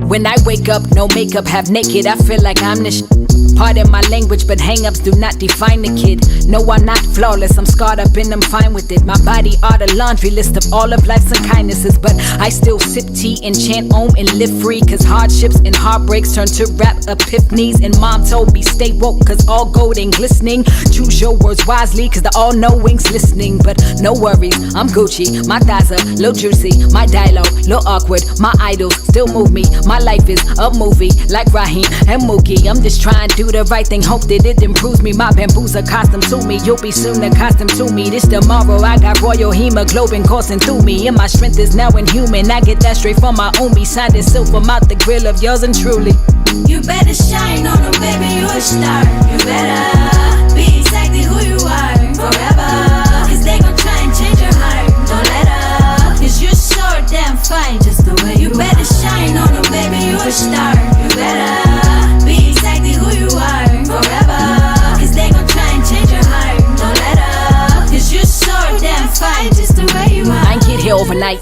When I wake up, no makeup, half naked, I feel like I'm the Pardon my language, but hang-ups do not define the kid. No, I'm not flawless, I'm scarred up and I'm fine with it. My body are the laundry list of all of life's unkindnesses, but I still sip tea and chant om and live free, cause hardships and heartbreaks turn to rap epiphanies. And mom told me stay woke, cause all gold ain't glistening. Choose your words wisely, cause the all-knowing's listening. But no worries, I'm Gucci, my thighs are little juicy, my dialogue little awkward, my idols still move me. My life is a movie, like Raheem and Mookie. I'm just trying to do the right thing, hope that it improves me. My bamboo's accustomed to me, you'll be soon accustomed to me. This tomorrow, I got royal hemoglobin coursing through me, and my strength is now inhuman. I get that straight from my omi, signed and sealed from out the grill of yours and truly. You better shine on them, baby, you a star. You better be exactly who you are forever, cause they gon' try and change your heart. Don't let up, cause you're so damn fine just the way you better shine on them, baby, you a star. You better be exactly who you are forever, cause they gon' try and change your heart. Don't let up, cause you're so damn fine just the way you are. I ain't get here overnight.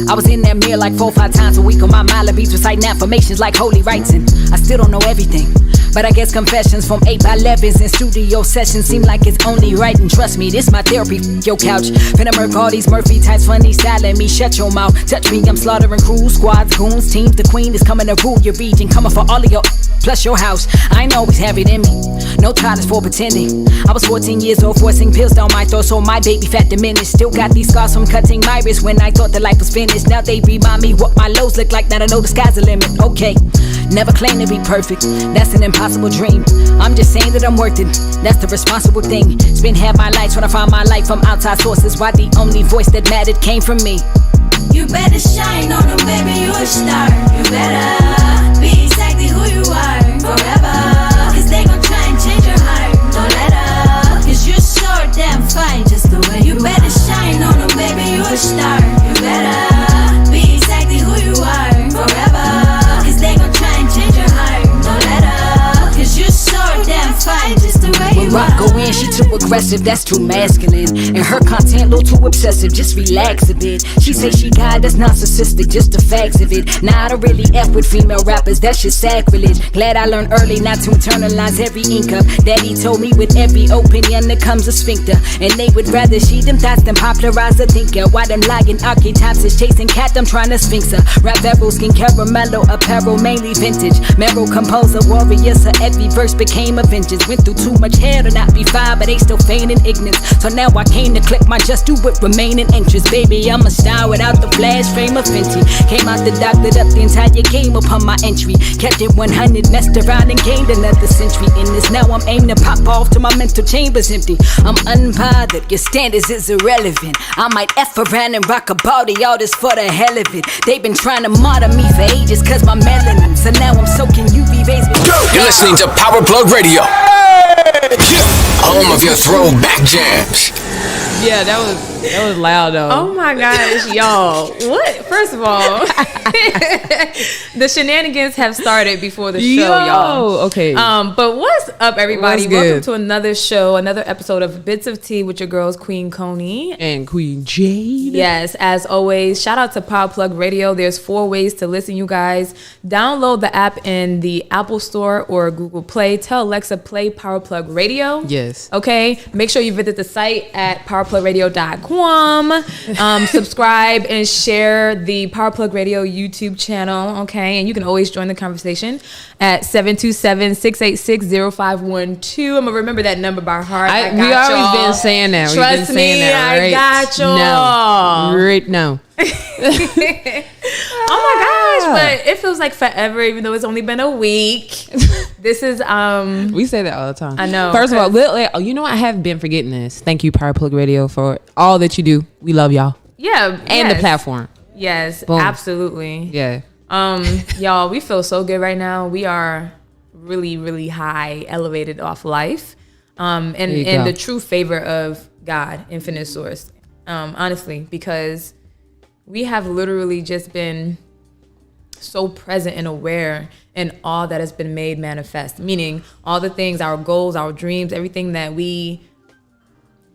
I was in that mirror like 4 or 5 times a week on my mile of beats, reciting affirmations like holy rites, and I still don't know everything. But I guess confessions from 8x11s and studio sessions seem like it's only right. And trust me, this my therapy. Your couch, finna murk all these Murphy types, funny styling me. Shut your mouth, touch me, I'm slaughtering crews, squads, goons, teams. The queen is coming to rule your region, coming for all of your plus your house. I ain't always have it in me, no tolerance for pretending. I was 14 years old, forcing pills down my throat, so my baby fat diminished. Still got these scars from cutting my wrist when I thought that life was finished. Now they remind me what my lows look like. Now I know the sky's the limit. Okay, never claim to be perfect, that's an impossible dream. I'm just saying that I'm worth it, that's the responsible thing. Spend half my life trying to find my life from outside sources, why the only voice that mattered came from me. You better shine on them, baby, you a star. You better be exactly who you are forever, cause they gon' try and change your heart. Don't let up, cause you're so damn fine just the way you better shine on them, baby, you a star. You better be exactly who you are forever, cause they gon' try and change your heart. Don't let up, cause you're so damn fine just the way you when rock are. go in, she too aggressive, that's too masculine. And her content a little too obsessive, just relax a bit. She say she got that's narcissistic, just the facts of it. Nah, I don't really F with female rappers, that's just sacrilege. Glad I learned early not to internalize every ink up. Daddy told me with every opinion there comes a sphincter, and they would rather she them thoughts than popularize a thinker. Why them lying archetypes is chasing cat, I'm trying to sphinx her. Rap verbal, skin caramello, apparel mainly vintage. Meryl composer, warrior, so every verse became a vengeance. Went through too much hair to not be fine, but they still feigning ignorance. So now I came to click my just do with remaining interest. Baby, I'm a star without the flash frame of Fenty. Came out the doctored up the entire game upon my entry. Kept it 100, messed around and gained another century in this. Now I'm aiming to pop off till my mental chamber's empty. I'm unbothered, your standards is irrelevant. I might F around and rock a body, all this for the hell of it. They've been trying to martyr me for ages cause my melanin. So now I'm soaking UV rays with You're listening to Power Plug Radio, home of your throwback jams. Yeah, that was loud though. Oh my gosh, y'all. What? First of all, the shenanigans have started before the show, y'all. Okay. But what's up, everybody? What's Welcome good? to another show, another episode of Bits of Tea with your girls, Queen Coney. And Queen Jade. Yes, as always, shout out to Power Plug Radio. There's 4 ways to listen, you guys. Download the app in the Apple Store or Google Play. Tell Alexa, play Power Plug Radio. Yes. Okay. Make sure you visit the site at powerplugradio.com. Subscribe and share the Power Plug Radio YouTube channel. Okay. And you can always join the conversation at 727-686-0512. I'm going to remember that number by heart. I got we always y'all. been saying that. Trust We've been saying me, that, right? I got y'all. No. Right now. Oh my gosh, but it feels like forever, even though it's only been a week. This is we say that all the time. I know. First of all, you know I have been forgetting this. Thank you, Power Plug Radio, for all that you do. We love y'all. Yeah, And the platform. Yes, Boom. absolutely. Yeah. Y'all, we feel so good right now. We are really, really high, elevated off life, and in the true favor of God, infinite source. Honestly, because we have literally just been so present and aware in all that has been made manifest, meaning all the things, our goals, our dreams, everything that we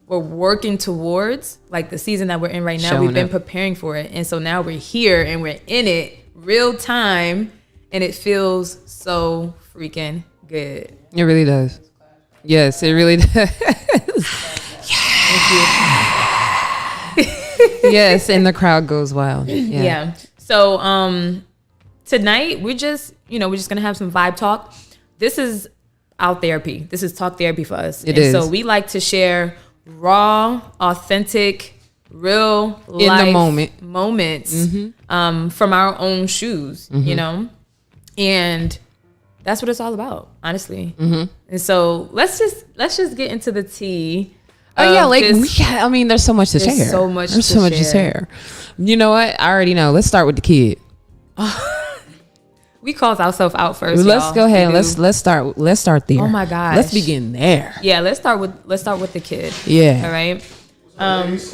were working towards, like the season that we're in right now, we've been preparing for it. And so now we're here and we're in it real time. and it feels so freaking good. It really does. Yes, it really does. Yes, and the crowd goes wild. Yeah. So tonight we're just gonna have some vibe talk. This is our therapy. This is talk therapy for us. It is. So we like to share raw, authentic, real In life the moment moments from our own shoes, you know? And that's what it's all about, honestly. And so let's just get into the tea. Oh yeah, like I mean, there's so much to share. So much. There's so much to share. You know what? I already know. Let's start with the kid. We called ourselves out first. Let's y'all. go ahead. Let's start there. Oh my gosh. Let's begin there. Yeah, let's start with the kid. Yeah. All right.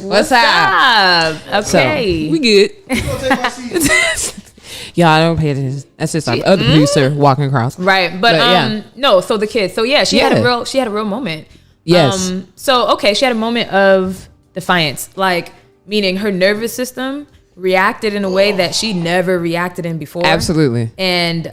What's up? Okay. So, we good. Yeah, I don't pay attention. That's just our other producer walking across. Right, but no. So the kid. So yeah, she had a real moment. Yes. So okay, she had a moment of defiance, like meaning her nervous system reacted in a way that she never reacted in before. Absolutely. And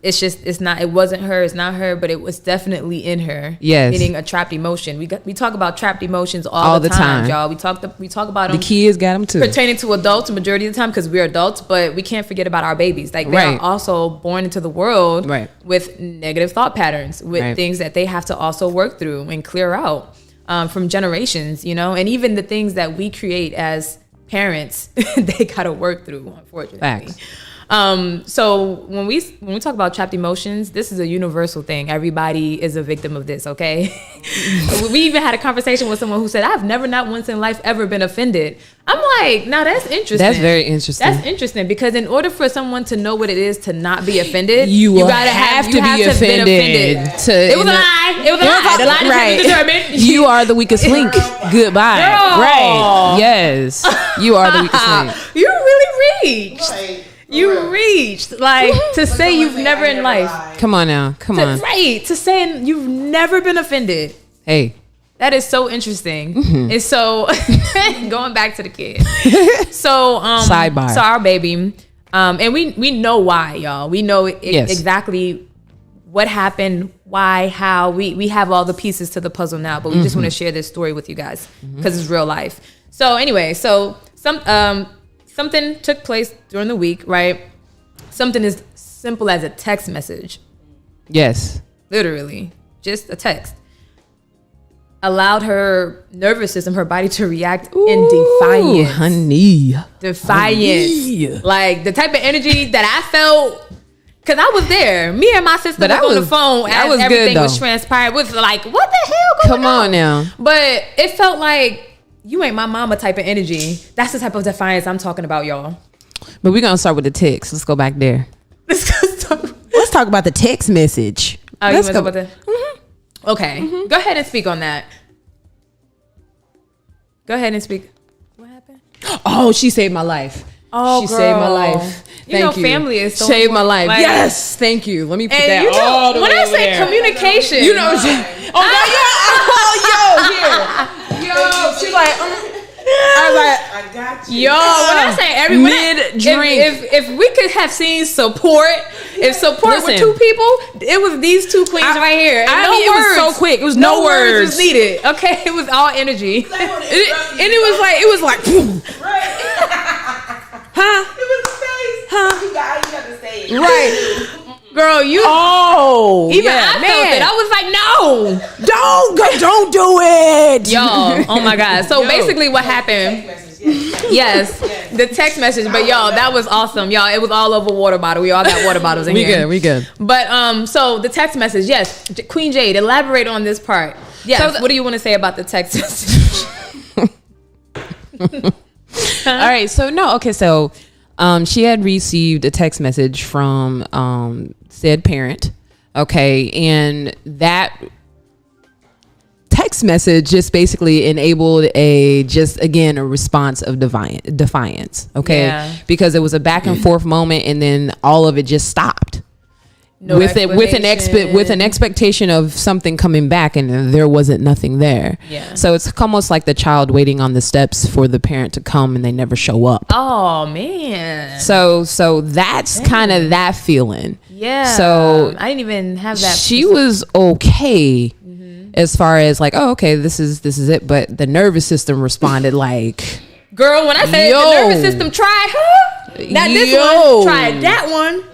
it wasn't her, it's not her, but it was definitely in her. Yes. Meaning a trapped emotion. We talk about trapped emotions all the time, y'all. We talk about them. The kids got them too. Pertaining to adults, the majority of the time, because we're adults, but we can't forget about our babies. Like they are also born into the world with negative thought patterns, with things that they have to also work through and clear out from generations, and even the things that we create as parents, they gotta work through, unfortunately. Facts. So when we talk about trapped emotions, this is a universal thing. Everybody is a victim of this, okay? We even had a conversation with someone who said, I've never, not once in life, ever been offended. I'm like, now that's interesting. That's very interesting. That's interesting because in order for someone to know what it is to not be offended, you gotta have to be offended. It was a lie. It was a lie. The lie right. determined. You are the weakest link. Goodbye. Girl. Right. Yes. You are the weakest link. You really reached. You reached, like, to say you've never in life. Come on now. Come on. Right. To say you've never been offended. Hey. That is so interesting. And so, going back to the kid. So, sidebar. So our baby, and we know why, y'all. We know exactly what happened, why, how. We have all the pieces to the puzzle now, but we just want to share this story with you guys because it's real life. So anyway, something took place during the week, right? Something as simple as a text message. Yes. Literally, just a text. Allowed her nervous system, her body to react in defiance. Honey. Defiance. Like the type of energy that I felt, because I was there. Me and my sister was on the phone as everything was transpired. Was like, what the hell going on? Come on now. But it felt like, you ain't my mama type of energy. That's the type of defiance I'm talking about, y'all. But we're going to start with the text. Let's go back there. Let's talk about the text message. Oh, you want to talk about that? Okay. Go ahead and speak on that. Go ahead and speak. What happened? Oh, she saved my life. Oh, she girl. saved my life. Thank you. Family is so saved my life. Like, yes, thank you. Let me put and that all the way when I over say there. communication, You know, yo, she's like, I was like, I got you. yo, when I say everyone, Mid-drink. if we could have seen support, if support were two people, it was these two queens right here. And it was so quick. It was no words was needed. Okay, it was all energy, and it was like, huh? It was the face. Huh? You got to say it. Right. girl. You even I felt it. I was like, no, don't do it, y'all. Oh my god. So basically, what happened? Yes, the text message. But y'all, that was awesome, y'all. It was all over water bottle. We all got water bottles in here. We good. But so the text message. Yes, Queen Jade, elaborate on this part. Yes. So what do you want to say about the text message? All right. So she had received a text message from said parent. Okay, and that text message just basically enabled a response of defiance. Okay, because it was a back and forth moment, and then all of it just stopped. with an expectation of something coming back, and there wasn't nothing there. Yeah. So it's almost like the child waiting on the steps for the parent to come, and they never show up. Oh man. So that's kind of that feeling. Yeah. So I didn't even have that. She was okay as far as like, oh, okay, this is it. But the nervous system responded like, girl, when I said the nervous system tried her, now this one tried that one.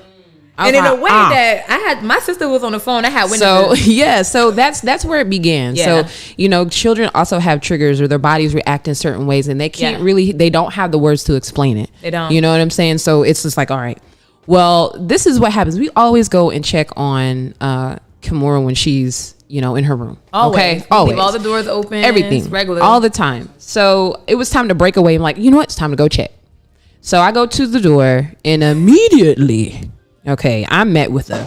And in a way that I had, my sister was on the phone. I had witnesses. So that's where it began. Yeah. So, children also have triggers, or their bodies react in certain ways, and they can't they don't have the words to explain it. They don't. You know what I'm saying? So it's just like, all right, well, this is what happens. We always go and check on Kimura when she's, in her room. Always. Okay. Always. Leave all the doors open. Everything. Regular. All the time. So it was time to break away. I'm like, you know what? It's time to go check. So I go to the door, and immediately, okay, I'm met with a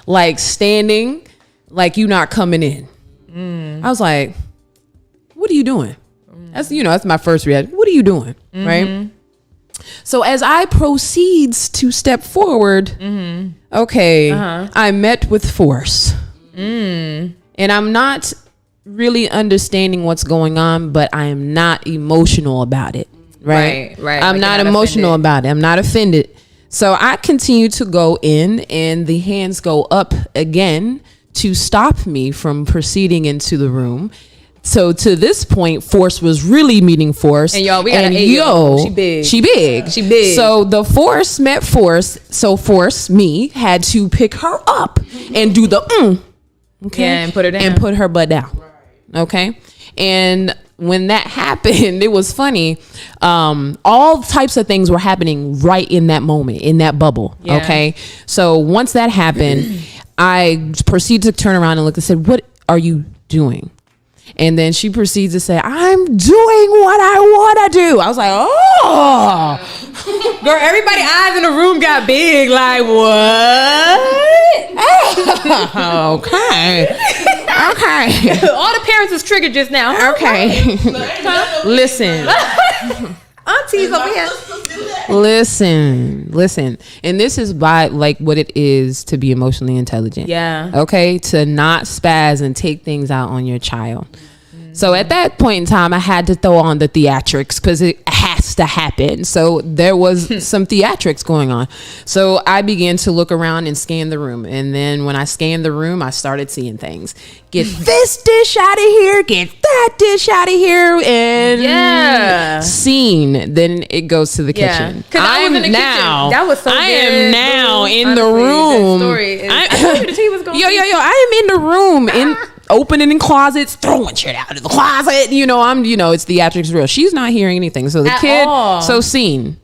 like standing, like you not coming in. I was like, what are you doing? That's my first reaction. What are you doing? Right. So as I proceeds to step forward, okay, I'm met with force. And I'm not really understanding what's going on, but I am not emotional about it. Right. I'm not emotional about it. I'm not offended. So I continue to go in, and the hands go up again to stop me from proceeding into the room. So to this point, force was really meeting force. And y'all, we got she big. She big. So the force met force. So force, me, had to pick her up and do the okay, and put her down. And put her butt down. Okay. And when that happened, it was funny. All types of things were happening right in that moment, in that bubble. Yeah. Okay. So once that happened, I proceeded to turn around and look and said, what are you doing? And then she proceeds to say, I'm doing what I want to do. I was like, oh. Girl, everybody's eyes in the room got big. Like, what? Okay. All the parents was triggered just now. Okay. Listen. Aunties over here. Listen. And this is by like what it is to be emotionally intelligent. Yeah. Okay. To not spaz and take things out on your child. So at that point in time, I had to throw on the theatrics because it has to happen. So there was some theatrics going on. So I began to look around and scan the room. And then when I scanned the room, I started seeing things. Get this dish out of here. Get that dish out of here. And scene. Then it goes to the kitchen. I was in the kitchen. That was so good. I am now in the room. I told you the tea was going Yo. I am in the room. Opening in closets, throwing shit out of the closet. It's theatrics real. She's not hearing anything. So the scene.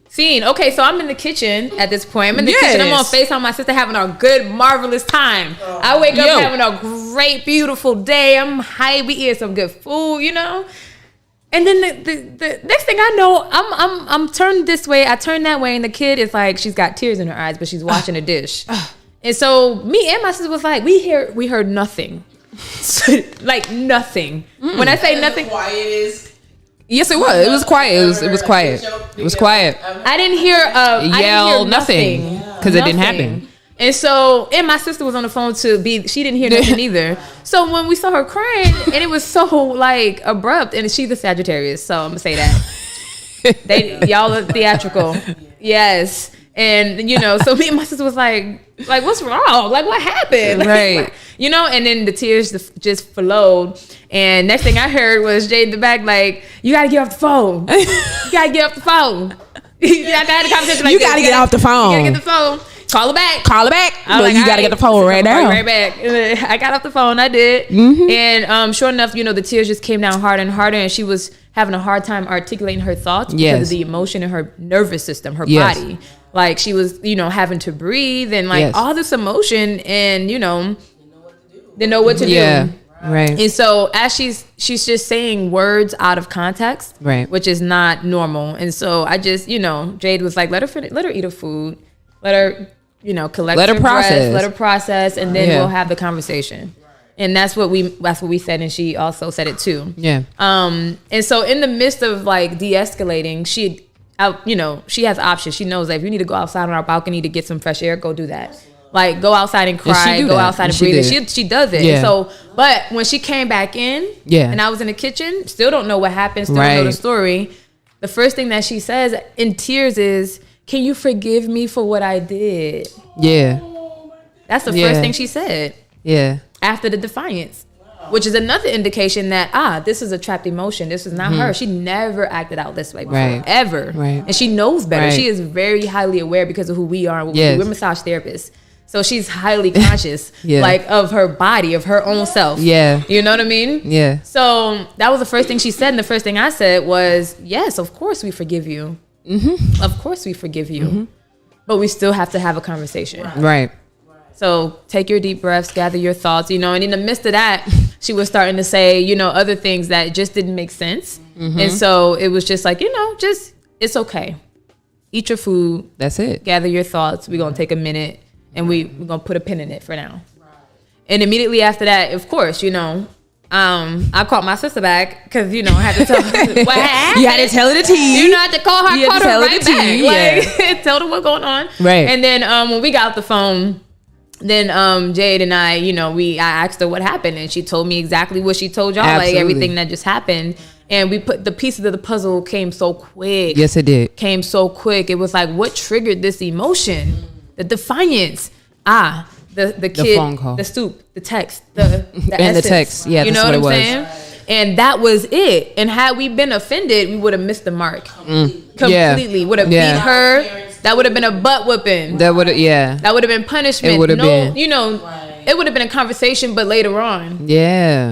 Okay, so I'm in the kitchen at this point. I'm in the kitchen. I'm on FaceTime my sister having a good, marvelous time. I wake up having a great, beautiful day. I'm high. We eat some good food, And then the next thing I know, I'm turned this way. I turn that way, and the kid is like, she's got tears in her eyes, but she's washing a dish. And so me and my sister was like, we heard nothing. Like nothing. When I say nothing, yes, it was. It was quiet. It was quiet. It was quiet. I didn't hear nothing because it didn't happen. And so, and my sister was on the phone she didn't hear nothing either. So when we saw her crying, and it was so like abrupt, and she's a Sagittarius, so I'm gonna say that y'all are theatrical, yes. And so me and my sister was like, what's wrong? Like, what happened? Right. And then the tears just flowed. And next thing I heard was Jay in the back, like, you gotta get off the phone. You gotta get off the phone. I had a conversation like you gotta get off the phone. You gotta get the phone. Call her back. I was like, you gotta get the phone right now. Right back. I got off the phone. I did. Mm-hmm. And sure enough, the tears just came down harder and harder, and she was having a hard time articulating her thoughts because of the emotion in her nervous system, her body. Like she was, having to breathe and all this emotion, and didn't know what to do. Yeah, right. And so as she's just saying words out of context, right, which is not normal. And so I just, Jade was like, let her eat her food, let her, collect her breath, let her process, and then we'll have the conversation. And that's what we said, and she also said it too. Yeah. And so in the midst of like de-escalating, she has options. She knows that if you need to go outside on our balcony to get some fresh air, go do that. like go outside and cry, go outside and breathe. She does it. Yeah. So, but when she came back in, and I was in the kitchen, still don't know what happened, still don't know the story. The first thing that she says in tears is, "Can you forgive me for what I did?" Yeah. That's the first thing she said. Yeah. After the defiance, which is another indication that this is a trapped emotion. This is not her. She never acted out this way before, ever. Right. And she knows better. She is very highly aware because of who we are. We're massage therapists. So she's highly conscious, like of her body, of her own self. Yeah. You know what I mean? Yeah. So that was the first thing she said. And the first thing I said was, yes, of course we forgive you. Mm-hmm. Of course we forgive you. Mm-hmm. But we still have to have a conversation. Right. So take your deep breaths, gather your thoughts, and in the midst of that, she was starting to say, other things that just didn't make sense. Mm-hmm. And so it was just like, it's okay. Eat your food. That's it. Gather your thoughts. We're going to take a minute and we're going to put a pin in it for now. And immediately after that, of course, I called my sister back because, I had to tell her what happened. You had to tell her the tea. I had to call her, call her right back. Tell her what's going on. Right. And then when we got off the phone, then Jade and I asked her what happened, and she told me exactly what she told y'all. Absolutely. Like everything that just happened. And we put the pieces of the puzzle came so quick. Yes, it did. Came so quick. It was like, what triggered this emotion? The defiance. The kid, the phone call, the stoop, the text, the and essence, the text. Yeah, that's what it was. Saying? And that was it. And had we been offended, we would have missed the mark completely. Would have beat her. That would have been a butt whipping. That would have, that would have been punishment. It would have been. It would have been a conversation, but later on. Yeah.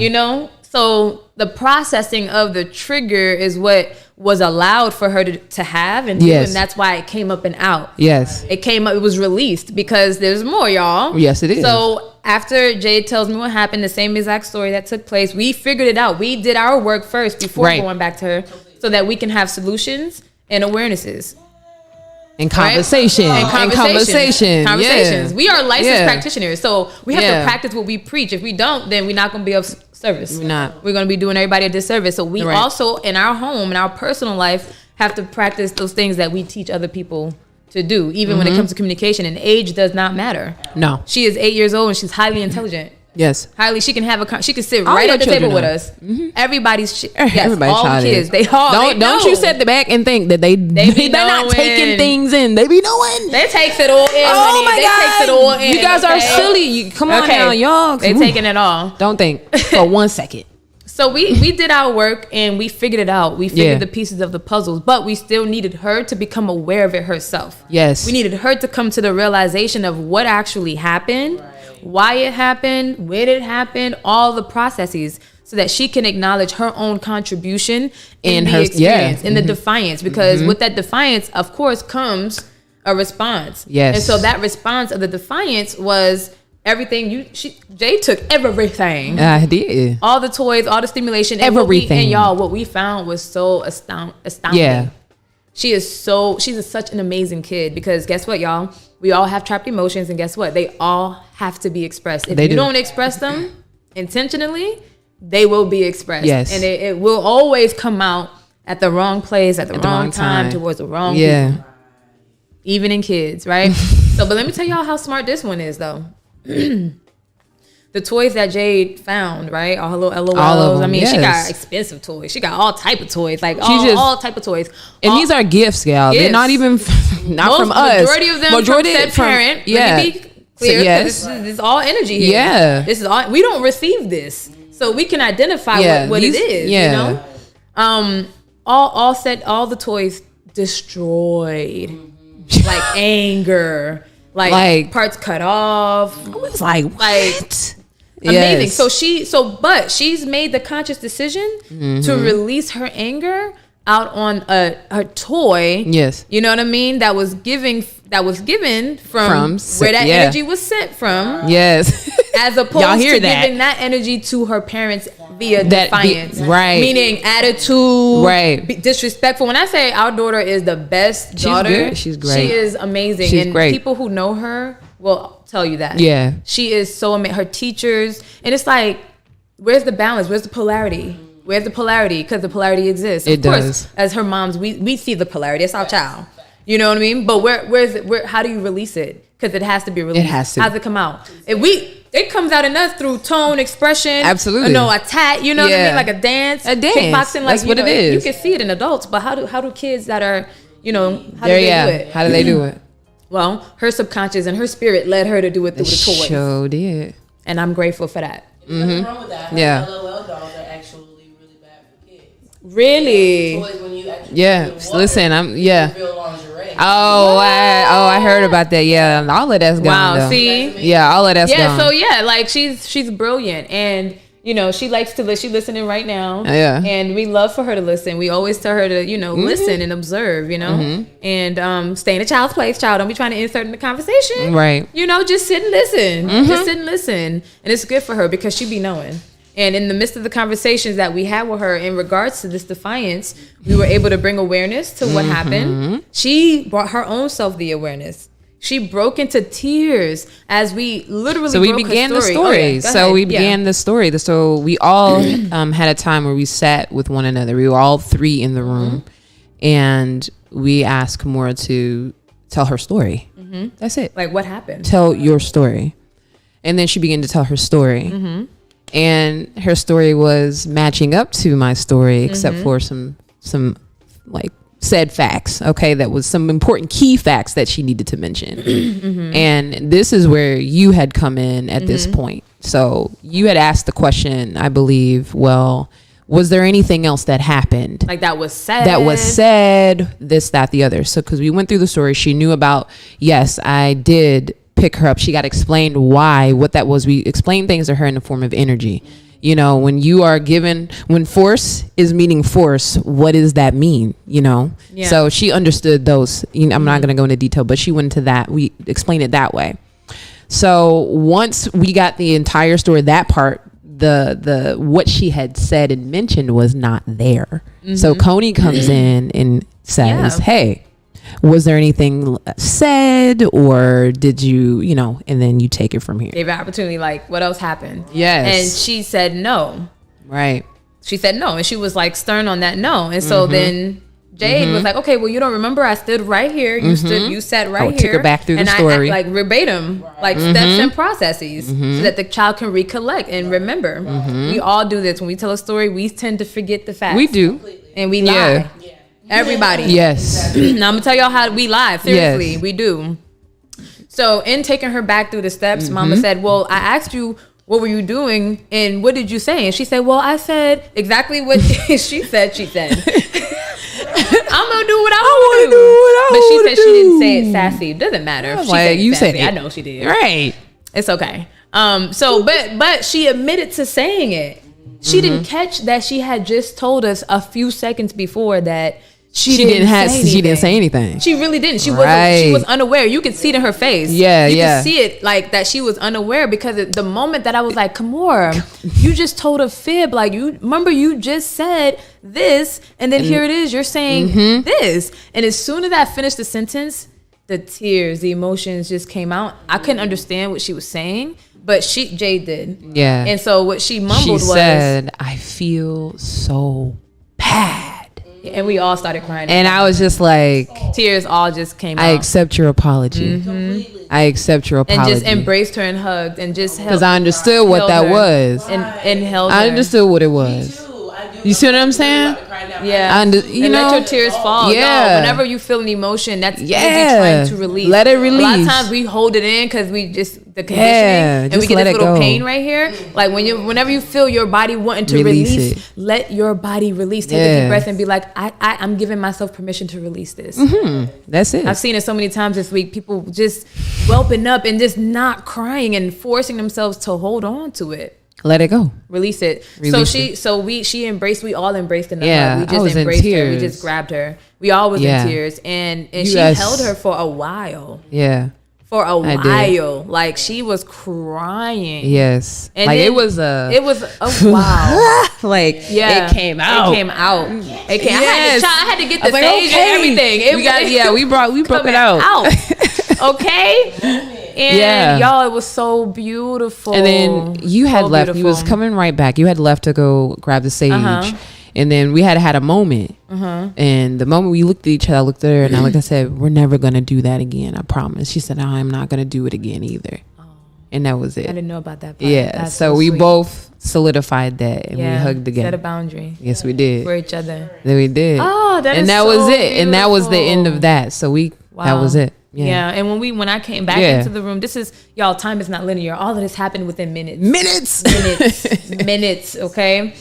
So the processing of the trigger is what was allowed for her to have and do, and that's why it came up and out. Yes. It came up, it was released because there's more, y'all. Yes, it is. So after Jade tells me what happened, the same exact story that took place, we figured it out. We did our work first before going back to her so that we can have solutions and awarenesses. And conversation. Right? And conversations. Yeah. We are licensed practitioners, so we have to practice what we preach. If we don't, then we're not going to be of service. We're not. We're going to be doing everybody a disservice. So we also, in our home, in our personal life, have to practice those things that we teach other people to do, even when it comes to communication. And age does not matter. No. She is 8 years old and she's highly intelligent. Yes. Highly, she can have she can sit all right at the table with us. Mm-hmm. Everybody's everybody's all the kids. They all don't you sit the back and think that they're not taking things in. They be knowing. They takes it all in. Oh my God. Takes it all in. You guys are silly. Come on now, y'all. They taking it all. Don't think for 1 second. So we did our work and we figured it out. We figured the pieces of the puzzles, but we still needed her to become aware of it herself. Yes. We needed her to come to the realization of what actually happened. Why it happened, when it happened, all the processes, so that she can acknowledge her own contribution in the experience, in the defiance. Because with that defiance, of course, comes a response. Yes. And so that response of the defiance was everything. Jay took everything. I did. All the toys, all the stimulation, everything. And y'all, what we found was so astounding. Yeah. She's such an amazing kid because guess what, y'all? We all have trapped emotions, and guess what? They all have to be expressed. If you don't express them intentionally, they will be expressed. Yes. And it will always come out at the wrong place, at the wrong time, towards the wrong people. Even in kids, right? But let me tell y'all how smart this one is, though. The toys that Jade found, right? All her little LOLs. I mean, she got expensive toys. She got all type of toys, like all type of toys. And these are gifts, gal. They're not even from us. Majority of them from said parent. Yeah. Let me be clear. This is all energy here. Yeah. This is all. We don't receive this, so we can identify what it is. Yeah. All the toys destroyed, like anger, like parts cut off. I was like, what? Amazing. But she's made the conscious decision to release her anger out on a toy. Yes. You know what I mean? That was given from where that energy was sent from. Yes. As opposed to giving that energy to her parents via defiance. Right. Meaning attitude. Right. Disrespectful. When I say our daughter is the best daughter, she's great. She is amazing. She's great. People who know her will tell you that. Yeah. She is so amazing. Her teachers. And it's like, where's the balance? Where's the polarity? Where's the polarity? Because the polarity exists. Of course, as her moms, we see the polarity. It's our child. You know what I mean? But where's it? How do you release it? Because it has to be released. It has to. How's it come out? It comes out in us through tone, expression. Absolutely. A tat. You know what I mean? Like a dance. Kickboxing. Kickboxing. Like That's what it is. You can see it in adults, but how do kids that are, how do they do it? How do they do it? Well, her subconscious and her spirit led her to do it through the toys. Sure did. And I'm grateful for that. Nothing wrong with that. Yeah. LOL dolls are actually really bad for kids. Really? Toys when you actually Listen, I'm real lingerie. I heard about that. Yeah, all of that's gone. Wow. Though. See? Yeah, all of that's gone. Yeah. So yeah, like she's brilliant, and she likes to listen. She's listening right now. Yeah. And we love for her to listen. We always tell her to listen and observe. And stay in a child's place. Child, don't be trying to insert in the conversation. Right. Just sit and listen. Just sit and listen, and it's good for her because she be knowing. And in the midst of the conversations that we had with her in regards to this defiance, we were able to bring awareness to what happened. She brought her own self the awareness. She broke into tears as we literally. So we began the story. Began the story. So we all had a time where we sat with one another. We were all three in the room, and we asked Kimora to tell her story. That's it. Like what happened? Tell your story, and then she began to tell her story. And her story was matching up to my story, except for some like said facts. Okay, that was some important key facts that she needed to mention. And this is where you had come in at this point. So you had asked the question, I believe, well, was there anything else that happened? Like that was said? That was said, this, that, the other. So because we went through the story, she knew about, yes, I did pick her up. She got explained what that was. We explained things to her in the form of energy. When you are given, when force is meeting force, what does that mean? Yeah. So she understood those. I'm not going to go into detail, but she went into that. We explained it that way. So once we got the entire story, that part, the what she had said and mentioned was not there. So Coney comes in and says, hey, was there anything said, or did you, and then you take it from here. Gave an opportunity, like, what else happened? Yes. And she said no. Right. She said no, and she was like stern on that no. And so then Jade was like, okay, well, you don't remember I stood right here. You sat right here. Took her back through the story. I like verbatim, like steps and processes so that the child can recollect and remember. We all do this. When we tell a story, we tend to forget the facts. We do. And we lie. Everybody. Yes. Now I'm gonna tell y'all how we lie. Seriously, Yes. we do. So in taking her back through the steps, Mama said, well, I asked you, what were you doing? And what did you say? And she said, well, I said exactly what she said. I'm gonna do what I want to do. But she said she didn't say it sassy. It doesn't matter. She said you sassy. said it. I know she did. Right. It's okay. But she admitted to saying it. She didn't catch that she had just told us a few seconds before that she didn't say anything. She really didn't. She was unaware. You could see it in her face. You could see it like that she was unaware, because the moment that I was like, Kimora, you just told a fib. Like, you just said this, and then here it is, you're saying this. And as soon as I finished the sentence, the tears, the emotions just came out. I couldn't understand what she was saying, but Jade did. Yeah. And so what she mumbled was, said, I feel so bad. And we all started crying. And I was just like, tears all just came out. I accept your apology. I accept your apology. And just embraced her and hugged and just held. Because I understood what that was. And held her. I understood what it was. You see what I'm saying? Yeah. And let your tears fall. Yeah. No, whenever you feel an emotion, that's trying to release. Let it release. A lot of times we hold it in because we just the conditioning, and we get this little pain right here. Like whenever you feel your body wanting to release, let your body release. Take a deep breath and be like, I'm giving myself permission to release this. That's it. I've seen it so many times this week. People just whelping up and just not crying and forcing themselves to hold on to it. Let it go. Release it. She embraced. We all embraced in the hug. We just embraced her. We just grabbed her. We all was in tears, and she held her for a while. Yeah. For a while, like she was crying. Yes. And like then, it was a wow. Like it came out. It came out. Yes. I had to get the stage and everything. We broke it out. Okay. And y'all, it was so beautiful. And then you had left. You was coming right back. You had left to go grab the sage. And then we had a moment. And the moment we looked at each other, I looked at her and I said, we're never going to do that again. I promise. She said, I'm not going to do it again either. And that was it. I didn't know about that part. Yeah. That's So we sweet. both solidified that and we hugged again. Set a boundary. Yes, we did. For each other. Then we did. Oh, that is and that so was it. And that was the end beautiful. of that. So that was it. Yeah. And when I came back into the room, this is, y'all, time is not linear. All of this happened within minutes. Minutes, okay?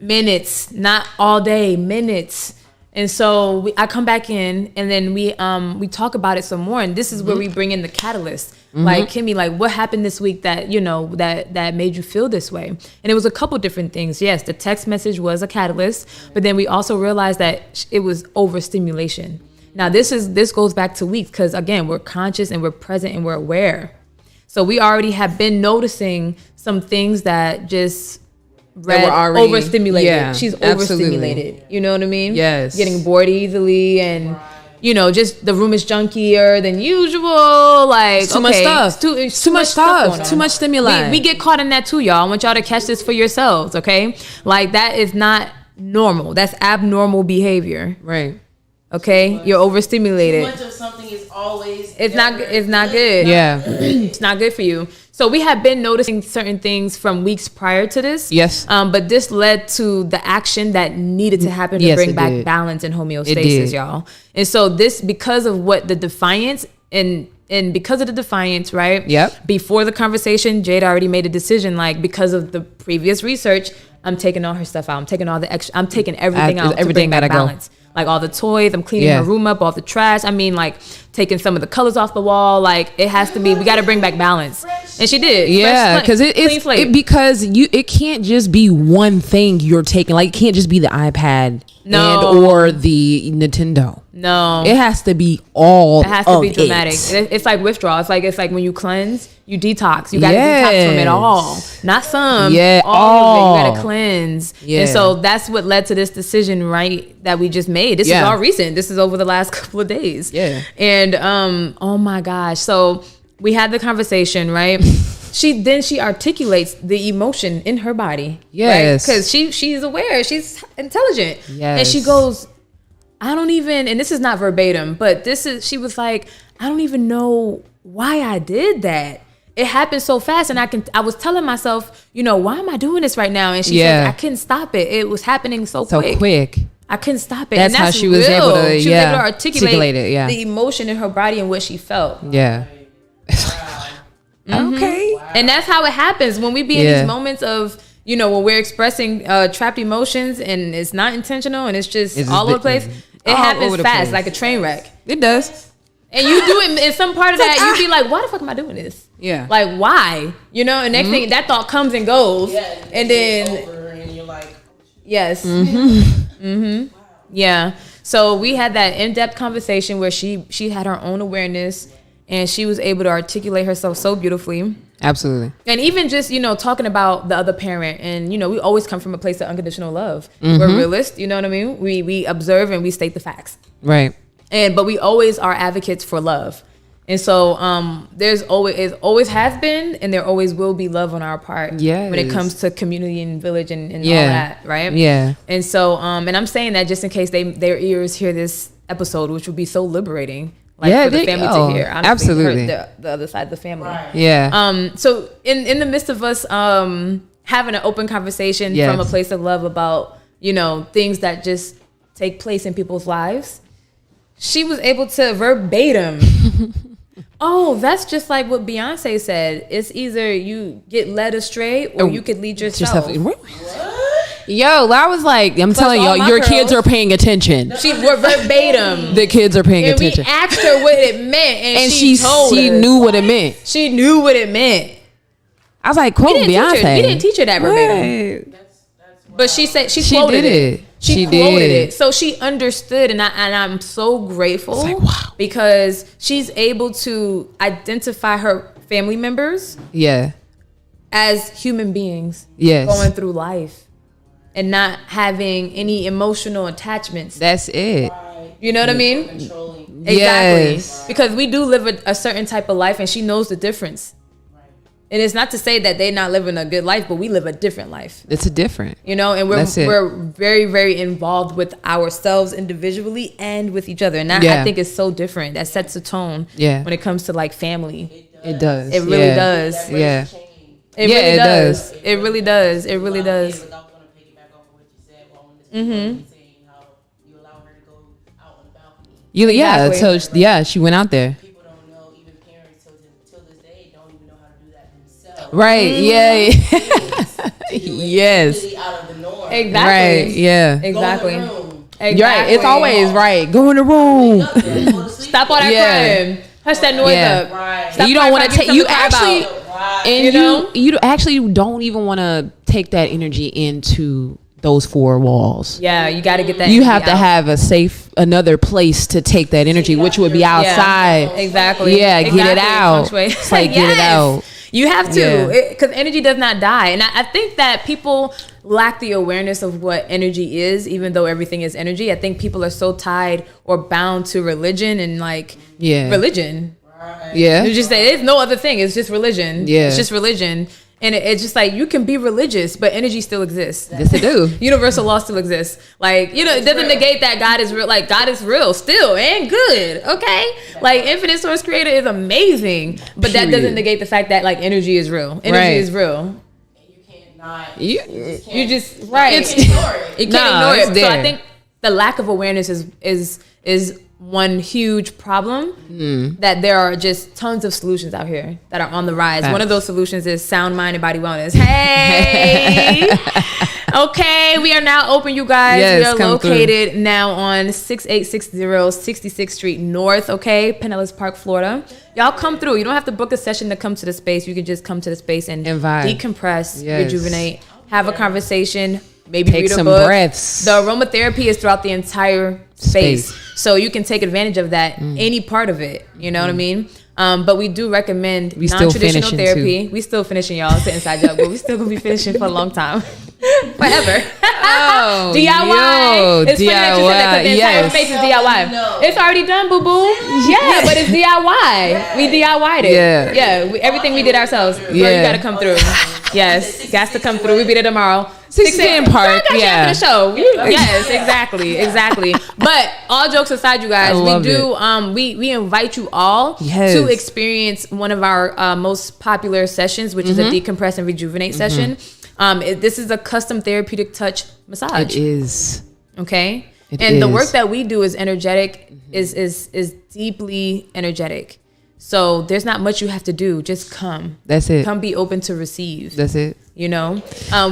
Minutes, not all day, minutes. And so I come back in and then we talk about it some more. And this is where we bring in the catalyst. Like, Kimmy, like, what happened this week that, you know, that made you feel this way? And it was a couple different things. Yes, the text message was a catalyst, but then we also realized that it was overstimulation. Now, this goes back to weeks because, again, we're conscious and we're present and we're aware. So we already have been noticing some things that just were already overstimulated. yeah, She's absolutely. overstimulated. You know what I mean? Yes. Getting bored easily and, you know, just the room is junkier than usual. Like, Too much stuff. It's Too much going stuff. on. Too much stimuli. We get caught in that too, y'all. I want y'all to catch this for yourselves, okay? Like, that is not normal. That's abnormal behavior. Right. Okay? You're Too overstimulated. much of something is always. It's not good. Yeah. It's not good for you. So we have been noticing certain things from weeks prior to this. Yes. But this led to the action that needed to happen to Yes, bring it back did. balance and It homeostasis, did. y'all. And so this, because of what the defiance and because of the defiance, right? Yep. Before the conversation, Jade already made a decision, like, because of the previous research, I'm taking all her stuff out. I'm taking all the extra. I'm taking everything out to everything bring back gotta go. balance. Like all the toys, I'm cleaning Yeah. her room up, all the trash. I mean, like, taking some of the colors off the wall. Like, it has to be. We got to bring back balance, and she did. Yeah, Fresh slate, because clean slate. it can't just be one thing you're taking. Like, it can't just be the iPad No. and or the Nintendo. No, It has to be all. it has to be of dramatic. it. It's like withdrawal. It's like when you cleanse, you detox. You got to detox from it all, not some. Yeah, all of it. You all. got to cleanse. Yeah. And so that's what led to this decision, right? That we just made. This is Yeah. all recent. This is over the last couple of days. Yeah. And oh my gosh, so we had the conversation, right? She articulates the emotion in her body. Yes. Because she's aware, she's intelligent. Yes. And she goes, I don't even, and this is not verbatim, but she was like, I don't even know why I did that. It happened so fast, and I was telling myself, you know, why am I doing this right now? And she said, I couldn't stop it. It was happening so quick. I couldn't stop it. That's And how she was real. able to- She was able to articulate it, yeah. the emotion in her body and what she felt. Yeah. Okay. And that's how it happens when we be in Yeah. these moments of, you know, when we're expressing trapped emotions and it's not intentional and it's just It's all over the place. It all happens over the fast, place. like a train wreck. It does. And you do it in some part of that, you be like, why the fuck am I doing this? Yeah. Like, why? You know, and next thing, that thought comes and goes. Yeah, and it's then, over and you're like, yes. Yeah. So we had that in-depth conversation where she had her own awareness and she was able to articulate herself so beautifully. Absolutely. And even just, you know, talking about the other parent, and, you know, we always come from a place of unconditional love. We're realists, you know what I mean? We observe and we state the facts. Right. But we always are advocates for love. And so it always has been, and there always will be love on our part when it Yes. comes to community and village and all Yeah. that, right? Yeah. And so, and I'm saying that just in case their ears hear this episode, which would be so liberating, like, Yeah, for the family to hear. Honestly, absolutely. the other side of the family. Yeah. So in the midst of us having an open conversation Yes. from a place of love about, you know, things that just take place in people's lives, she was able to verbatim. Oh, that's just like what Beyonce said. It's either you get led astray or you could lead yourself. Yo, I was like, I'm telling all y'all, my your girls- kids are paying attention. She were verbatim. The kids are paying And we attention. asked her what it meant, and she told us. knew what it meant. She knew what it meant. I was like, quote We Beyonce. didn't teach her that verbatim. Right. But she said she She quoted did it. it. She She quoted did. it. So she understood, and I'm so grateful like, wow. because she's able to identify her family members Yeah. as human beings Yes. going through life and not having any emotional attachments. That's it. You know what I mean? controlling. Exactly. Yes. Because we do live a certain type of life, and she knows the difference. And it's not to say that they're not living a good life, but we live a different life. It's a different. You know, and we're very, very involved with ourselves individually and with each other. And that I think is so different. That sets a tone when it comes to like family. It does. It really does. Yeah. It really does. It really does. It really does. Without want to piggyback off of what you said, well, when this saying how you allow her to go out on the balcony. She went out there. People don't know, even parents till this day don't even know how to do that themselves. Right. Yeah. Yes. Really out of the norm. Exactly. Right. Yeah. Exactly. You're right. It's always right. Go in the room. Stop all that crying. Hush that noise up. Right. Stop You don't want to take. You cry actually. about. And you actually don't even want to take that energy into those four walls. Yeah, you got to get that. You have to have another place to take that energy, which would be outside. Yeah, exactly. Yeah, get it out. It's like get it out. You have to, because energy does not die. And I think that people lack the awareness of what energy is, even though everything is energy. I think people are so tied or bound to religion and religion. Yeah. You just say it's no other thing. It's just religion. Yeah. It's just religion. And it's just like you can be religious, but energy still exists. Yes, it do. Universal law still exists. Like, it doesn't negate that God is real. Like, God is real still and good. Okay? Like, infinite source creator is amazing. But that doesn't negate the fact that, like, energy is real. Energy is real. You can't not. You just You can't ignore it. You can't ignore it. There. So I think the lack of awareness is one huge problem, that there are just tons of solutions out here that are on the rise. Facts. One of those solutions is sound mind and body wellness. Hey, okay, we are now open, you guys. Yes, we are come located now on 6860 66th Street North, okay, Pinellas Park, Florida. Y'all come through. You don't have to book a session to come to the space. You can just come to the space and vibe. decompress, Yes. rejuvenate, have a conversation, maybe Take read a some book. breaths. The aromatherapy is throughout the entire space. So you can take advantage of that, any part of it. You know what I mean? But we do recommend We still non-traditional finishing, therapy. We still finishing, y'all. It's an inside job, but we still gonna be finishing for a long time. Forever. Oh, DIY. It's funny that you said that, 'cause the entire space is DIY. No. It's already done, boo boo. Yeah, but it's DIY. We DIY'd it. Yeah. Everything we did ourselves. Girl, you gotta come through. Yes, got to come through. We be there tomorrow. 610 Park. Got you after the show. Yes, exactly. But all jokes aside, you guys, we do. We invite you all to experience one of our most popular sessions, which is a Decompress and Rejuvenate session. This is a custom therapeutic touch massage. It is. Okay. It The is. work that we do is energetic, is deeply energetic. So there's not much you have to do. Just come. That's it. Come be open to receive. That's it. You know,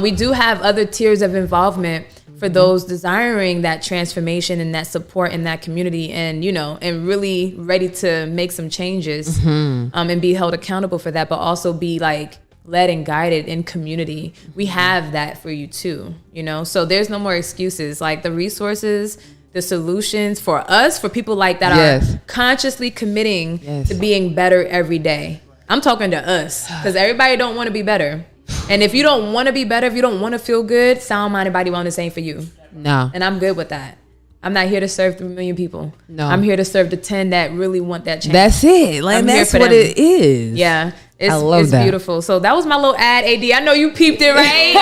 we do have other tiers of involvement for those desiring that transformation and that support in that community, and and really ready to make some changes, and be held accountable for that, but also be like led and guided in community. We have that for you too. So there's no more excuses. Like the resources, the solutions for us, for people like that are consciously committing to being better every day. I'm talking to us, because everybody don't want to be better. And if you don't want to be better, if you don't want to feel good, sound mind and body wellness ain't for you. No. And I'm good with that. I'm not here to serve 3 million people. No. I'm here to serve the 10 that really want that change. That's it. Like, that's what it is. Yeah. I love it's that. beautiful. So that was my little ad, AD. I know you peeped it, right?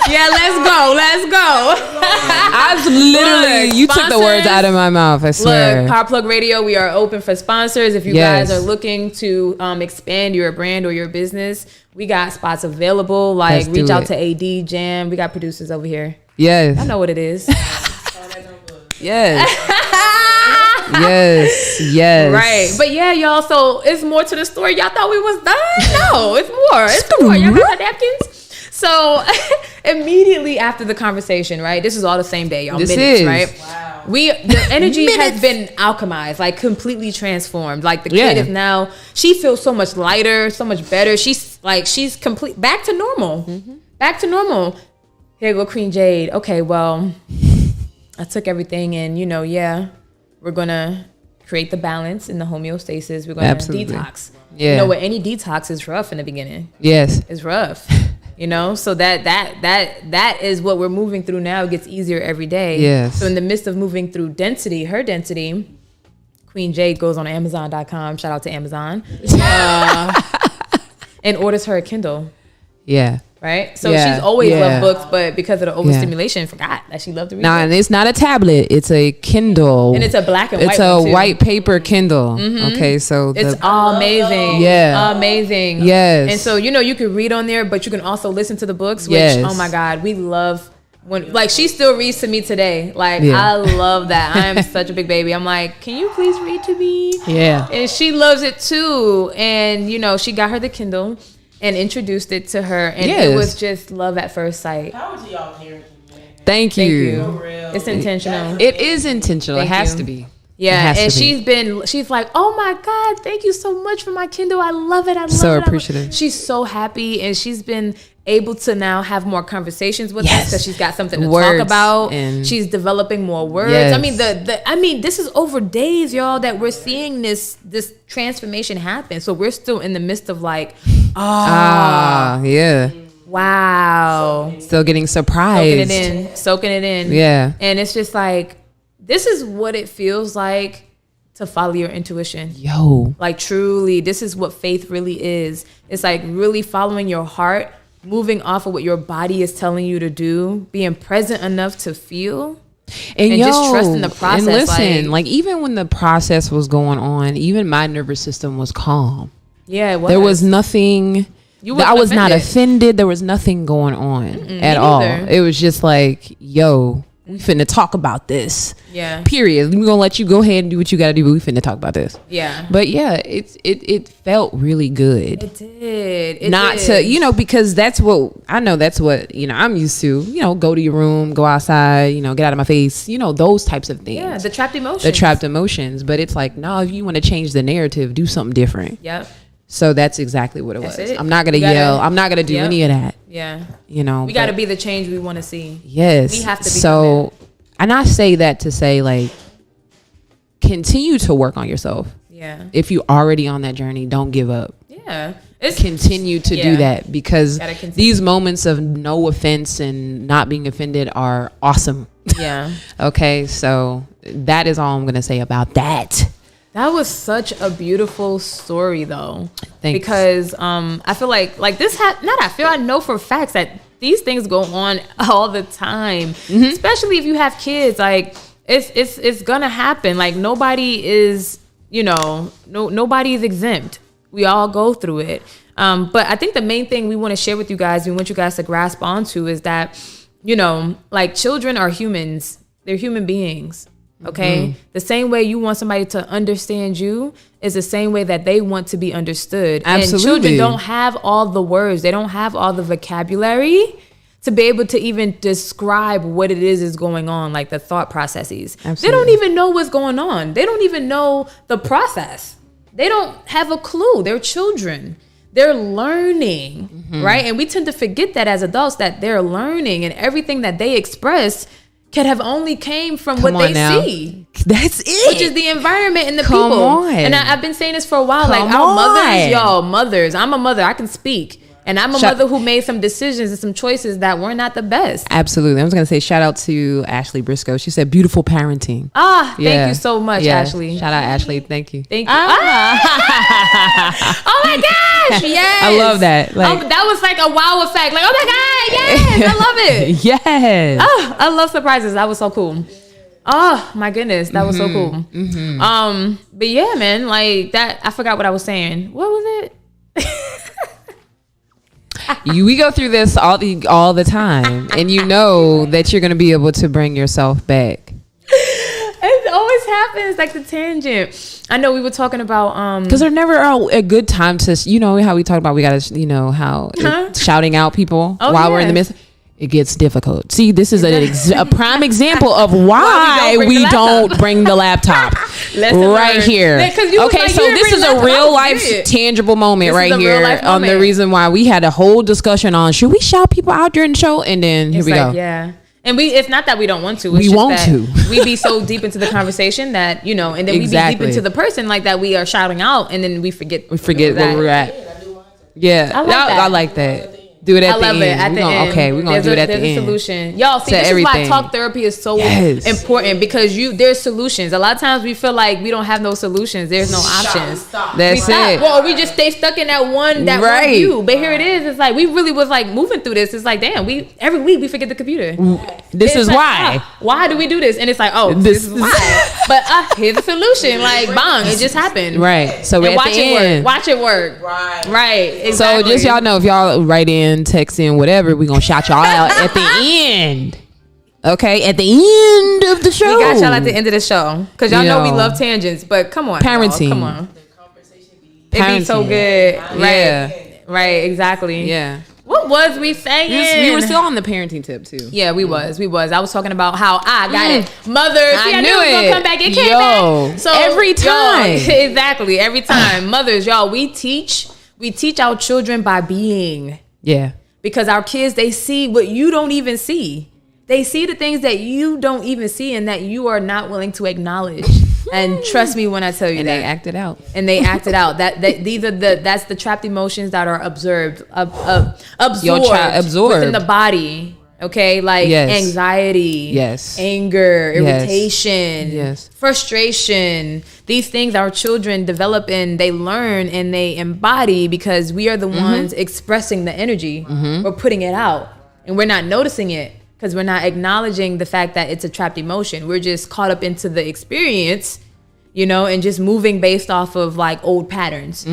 Yeah, let's go. I was literally, Look, you took the words sponsors, out of my mouth, I swear. Look, Power Plug Radio, we are open for sponsors. If you guys are looking to expand your brand or your business, we got spots available. Like, reach out to AD Jam. We got producers over here. Yes. I know what it is. Yes. Yes. Right. But yeah, y'all, so it's more to the story. Y'all thought we was done? No, it's more. It's more. Y'all got napkins? So immediately after the conversation, right? This is all the same day, y'all. This minutes, is. right? Wow. The energy has been alchemized, like completely transformed. Like the kid is now, she feels so much lighter, so much better. She's complete, back to normal. Back to normal. Here go Queen Jade. Okay, well, I took everything and, we're going to create the balance in the homeostasis. We're going to detox. Yeah. With any detox, it's rough in the beginning. Yes. It's rough. So that is what we're moving through now. It gets easier every day. Yes. So in the midst of moving through her density, Queen Jade goes on Amazon.com. Shout out to Amazon. and orders her a Kindle. Yeah. Right? So Yeah, she's always yeah. loved books, but because of the overstimulation, forgot that she loved to read Nah, books. and it's not a tablet. It's a Kindle. And it's a black and white It's a one, too. white paper Kindle. Okay, so It's amazing. Yeah. Amazing. Yes. And so, you can read on there, but you can also listen to the books, which, Yes. oh my God, we love when, like, she still reads to me today. Like, Yeah. I love that. I'm such a big baby. I'm like, can you please read to me? Yeah. And she loves it too. And, she got her the Kindle and introduced it to her. And Yes. it was just love at first sight. Power to y'all parenting, man. Thank you. Thank you. It's intentional. It is intentional. Thank it has you. to be. It Yeah, has and to be. she's like, oh my God, thank you so much for my Kindle. I love it. I love So it. I love-" appreciative. She's so happy, and she's been able to now have more conversations with us Yes. because she's got something to Words talk about. and- She's developing more words. Yes. I mean, this is over days, y'all, that we're seeing this transformation happen. So we're still in the midst of like, Yeah. wow, Still getting surprised. soaking it in. Yeah. And it's just like, this is what it feels like to follow your intuition. Yo. Like, truly, this is what faith really is. It's like really following your heart, moving off of what your body is telling you to do, being present enough to feel, and just trusting the process. And listen, like even when the process was going on, even my nervous system was calm. Yeah, it was. There was nothing. You wasn't I was not offended. offended. There was nothing going on at all. neither. It was just like, yo, we finna talk about this. Yeah. Period. We're gonna let you go ahead and do what you gotta do, but we finna talk about this. Yeah. But yeah, it felt really good. It did. It Not did. to, because that's what I'm used to, go to your room, go outside, get out of my face, those types of things. Yeah, the trapped emotions. The trapped emotions. But it's like, no, if you want to change the narrative, do something different. Yep. So that's exactly what it That's was. it. I'm not going to You gotta- yell. I'm not going to do Yep. any of that. Yeah. We We got to be the change we want to see. Yes. We have to become So, and I say that to say, like, continue to work on yourself. Yeah. If you're already on that journey, don't give up. Yeah. It's Continue to do Yeah. that, because Gotta continue. these moments of no offense and not being offended are awesome. Yeah. Okay. So that is all I'm going to say about that. That was such a beautiful story, though. Thanks. Because I feel like this I know for facts that these things go on all the time, especially if you have kids. Like it's gonna happen. Like nobody is, nobody is exempt. We all go through it. But I think the main thing we want to share with you guys, we want you guys to grasp onto, is that, like, children are humans. They're human beings. Okay. The same way you want somebody to understand you is the same way that they want to be understood. Absolutely. And children don't have all the words. They don't have all the vocabulary to be able to even describe what it is going on, like the thought processes. Absolutely. They don't even know what's going on. They don't even know the process. They don't have a clue. They're children. They're learning, right? And we tend to forget that as adults, that they're learning, and everything that they express could have only came from what they see. That's it. Which is the environment and the Come people. on. And I've been saying this for a while. Like, Come our on. mothers, y'all, mothers. I'm a mother. I can speak. And I'm a mother who made some decisions and some choices that were not the best. Absolutely. I was going to say shout out to Ashley Briscoe. She said beautiful parenting. Thank you so much, Yeah. Ashley. Shout out Ashley. Thank you. Thank you. Oh my gosh. Yes. I love that. Like, that was like a wow effect. Like, oh my God. Yes. I love it. yes. Oh, I love surprises. That was so cool. Oh my goodness. That was so cool. But yeah, man, like that. I forgot what I was saying. What was it? We go through this all the time, and you know that you're going to be able to bring yourself back. It always happens, like the tangent. I know we were talking about Because there's never a good time to, how we talk about we got to, shouting out people while we're in the midst. It gets difficult. See, this is a prime example of why we don't bring the laptop right here. Okay, so this is a real life tangible moment right here on the reason why we had a whole discussion on should we shout people out during the show, and then here we go. Yeah. And it's not that we don't want to. It's We just want that to. We be so deep into the conversation that, and then we be deep into the person like that we are shouting out, and then we forget We forget where we're at. Yeah, I like that. I like that. Do it at I the love end. it at the end. Okay, we're gonna do it at the end. There's a solution. Y'all see, To this everything. is why talk therapy is so important, because there's solutions. A lot of times we feel like we don't have no solutions. There's no options. That's it. Well, we just stay stuck in that one view. But here it is. It's like we really was like moving through this. It's like, damn, every week we forget the computer. This is like, why. Why do we do this? And it's like, oh, this is why. But here's the solution. Like, bang, it just happened. Right. So And at watch the it end. work. Watch it work. Right. Exactly. So just y'all know, if y'all write in, text in, whatever, we gonna shout y'all out at the end. Okay, at the end of the show. We got y'all at the end of the show because y'all know we love tangents. But come on, parenting. Y'all, come on. It be so good. Right. Yeah. Right. Exactly. Yeah. What was we saying? We were still on the parenting tip too. Yeah, we was. I was talking about how I got it. Mother, I knew it was gonna it. come back. It came back. So every time. Exactly. Every time. Mothers, y'all, we teach our children by being. Yeah. Because our kids, they see what you don't even see. They see the things that you don't even see and that you are not willing to acknowledge. And trust me when I tell you And that. they act it out. And they act it out. That's the trapped emotions that are absorbed within the body. Okay, like anxiety, anger, irritation, frustration. These things our children develop and they learn and they embody because we are the ones expressing the energy. We're putting it out and we're not noticing it because we're not acknowledging the fact that it's a trapped emotion. We're just caught up into the experience, and just moving based off of like old patterns,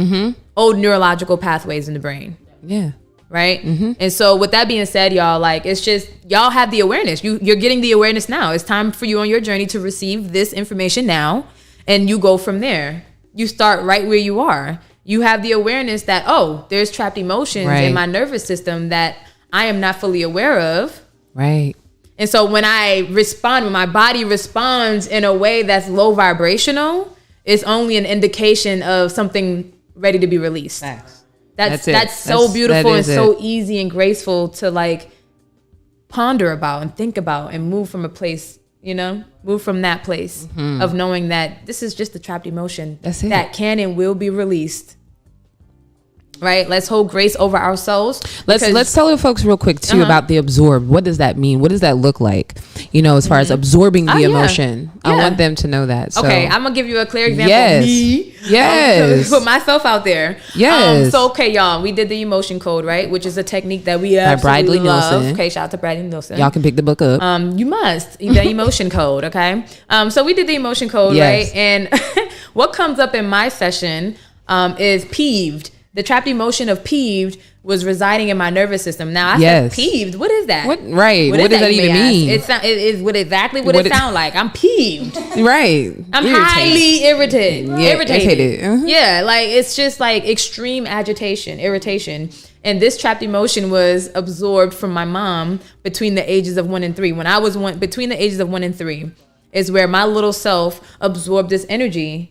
old neurological pathways in the brain. Yeah. Right. And so with that being said, y'all, like, it's just, y'all have the awareness. You're getting the awareness now. It's time for you on your journey to receive this information now. And you go from there. You start right where you are. You have the awareness that, oh, there's trapped emotions in my nervous system that I am not fully aware of. Right. And so when my body responds in a way that's low vibrational, it's only an indication of something ready to be released. Facts. That's so beautiful and so easy and graceful to like ponder about and think about and move from a place, move from that place of knowing that this is just a trapped emotion that can and will be released. Right. Let's hold grace over ourselves. Let's tell the folks real quick too about the absorb. What does that mean? What does that look like? As far as absorbing the emotion. I want them to know that. So. Okay, I'm gonna give you a clear example. Yes. Me. Yes. Put myself out there. Yes. So okay, y'all, we did the emotion code, right? Which is a technique that we absolutely love. Nielsen. Okay, shout out to Bradley Nielsen. Y'all can pick the book up. You must the emotion code. Okay. So we did the emotion code, right? And what comes up in my session is peeved. The trapped emotion of peeved was residing in my nervous system. Now I said peeved. What is that? What does that even mean? It is exactly what it sounds like. I'm peeved. Right. I'm highly irritated. Irritated. Yeah, like it's just like extreme agitation, irritation. And this trapped emotion was absorbed from my mom between the ages of 1 and 3. When I was between the ages of 1 and 3 is where my little self absorbed this energy.